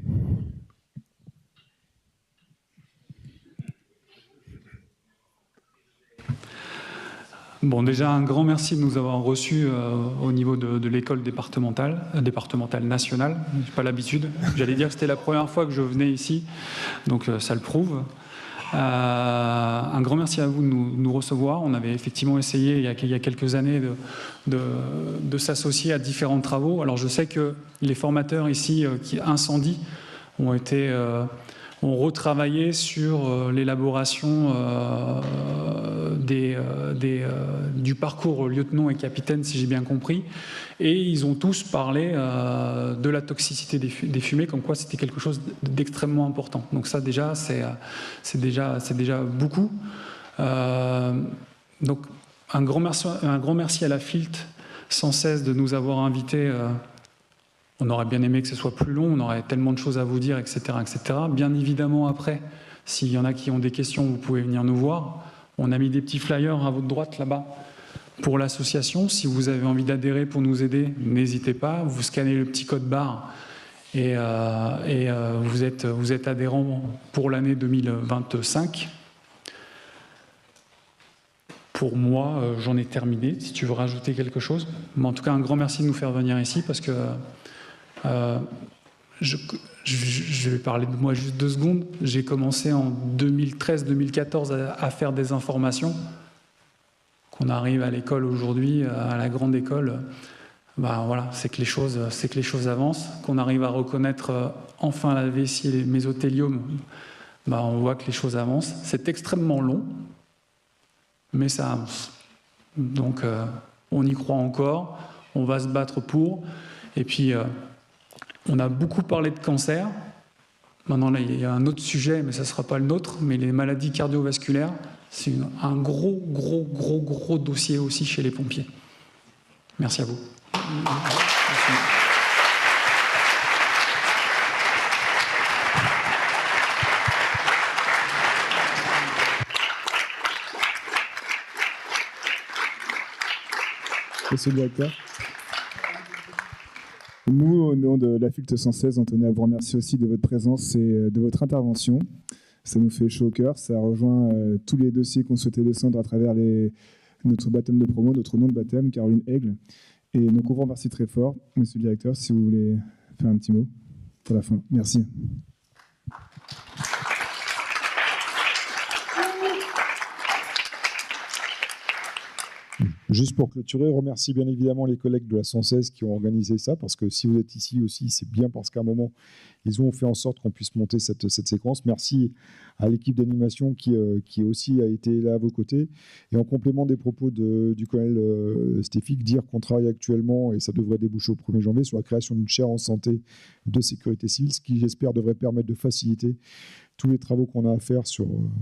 Bon, déjà, un grand merci de nous avoir reçus au niveau de l'école départementale nationale. Je n'ai pas l'habitude. J'allais dire que c'était la première fois que je venais ici, donc ça le prouve. Un grand merci à vous de nous recevoir. On avait effectivement essayé il y a quelques années de s'associer à différents travaux. Alors je sais que les formateurs ici qui Incendie ont retravaillé sur l'élaboration du parcours lieutenant et capitaine, si j'ai bien compris. Et ils ont tous parlé de la toxicité des fumées, comme quoi c'était quelque chose d'extrêmement important. Donc ça, déjà, c'est déjà beaucoup. Donc un grand merci à la FILT, sans cesse de nous avoir invités. On aurait bien aimé que ce soit plus long, on aurait tellement de choses à vous dire, etc., etc. Bien évidemment, après, s'il y en a qui ont des questions, vous pouvez venir nous voir. On a mis des petits flyers à votre droite, là-bas, pour l'association. Si vous avez envie d'adhérer pour nous aider, n'hésitez pas. Vous scannez le petit code barre et vous êtes adhérent pour l'année 2025. Pour moi, j'en ai terminé. Si tu veux rajouter quelque chose. Mais en tout cas, un grand merci de nous faire venir ici parce que je vais parler de moi juste 2 secondes. J'ai commencé en 2013-2014 à faire des informations. Qu'on arrive à l'école aujourd'hui, à la grande école, voilà, c'est que les choses avancent. Qu'on arrive à reconnaître enfin la vessie et les mésothéliums, on voit que les choses avancent. C'est extrêmement long, mais ça avance. Donc, on y croit encore. On va se battre pour. Et puis, on a beaucoup parlé de cancer. Maintenant, là, il y a un autre sujet, mais ça ne sera pas le nôtre. Mais les maladies cardiovasculaires, c'est un gros dossier aussi chez les pompiers. Merci à vous. Merci. Monsieur le directeur. Nous, au nom de la FILT 116, on tenait à vous remercier aussi de votre présence et de votre intervention. Ça nous fait chaud au cœur. Ça rejoint tous les dossiers qu'on souhaitait descendre à travers notre baptême de promo, notre nom de baptême, Caroline Aigle. Et donc, on vous remercie très fort. Monsieur le directeur, si vous voulez faire un petit mot pour la fin. Merci. Juste pour clôturer, remercie bien évidemment les collègues de la 116 qui ont organisé ça, parce que si vous êtes ici aussi, c'est bien parce qu'à un moment, ils ont fait en sorte qu'on puisse monter cette séquence. Merci à l'équipe d'animation qui aussi a été là à vos côtés. Et en complément des propos du colonel Stéphik, dire qu'on travaille actuellement, et ça devrait déboucher au 1er janvier, sur la création d'une chaire en santé de sécurité civile, ce qui, j'espère, devrait permettre de faciliter tous les travaux qu'on a à faire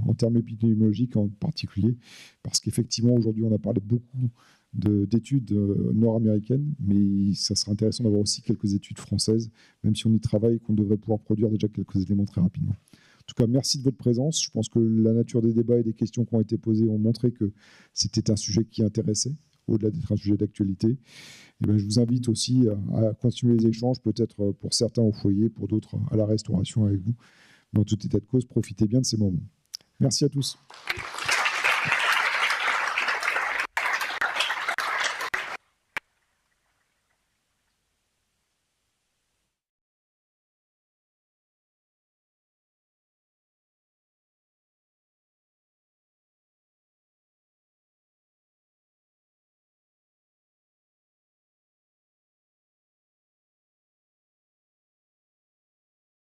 en termes épidémiologiques en particulier, parce qu'effectivement, aujourd'hui, on a parlé beaucoup d'études nord-américaines, mais ça serait intéressant d'avoir aussi quelques études françaises, même si on y travaille, qu'on devrait pouvoir produire déjà quelques éléments très rapidement. En tout cas, merci de votre présence. Je pense que la nature des débats et des questions qui ont été posées ont montré que c'était un sujet qui intéressait, au-delà d'être un sujet d'actualité. Et bien, je vous invite aussi à continuer les échanges, peut-être pour certains au foyer, pour d'autres à la restauration avec vous. Mais en tout état de cause, profitez bien de ces moments. Merci à tous.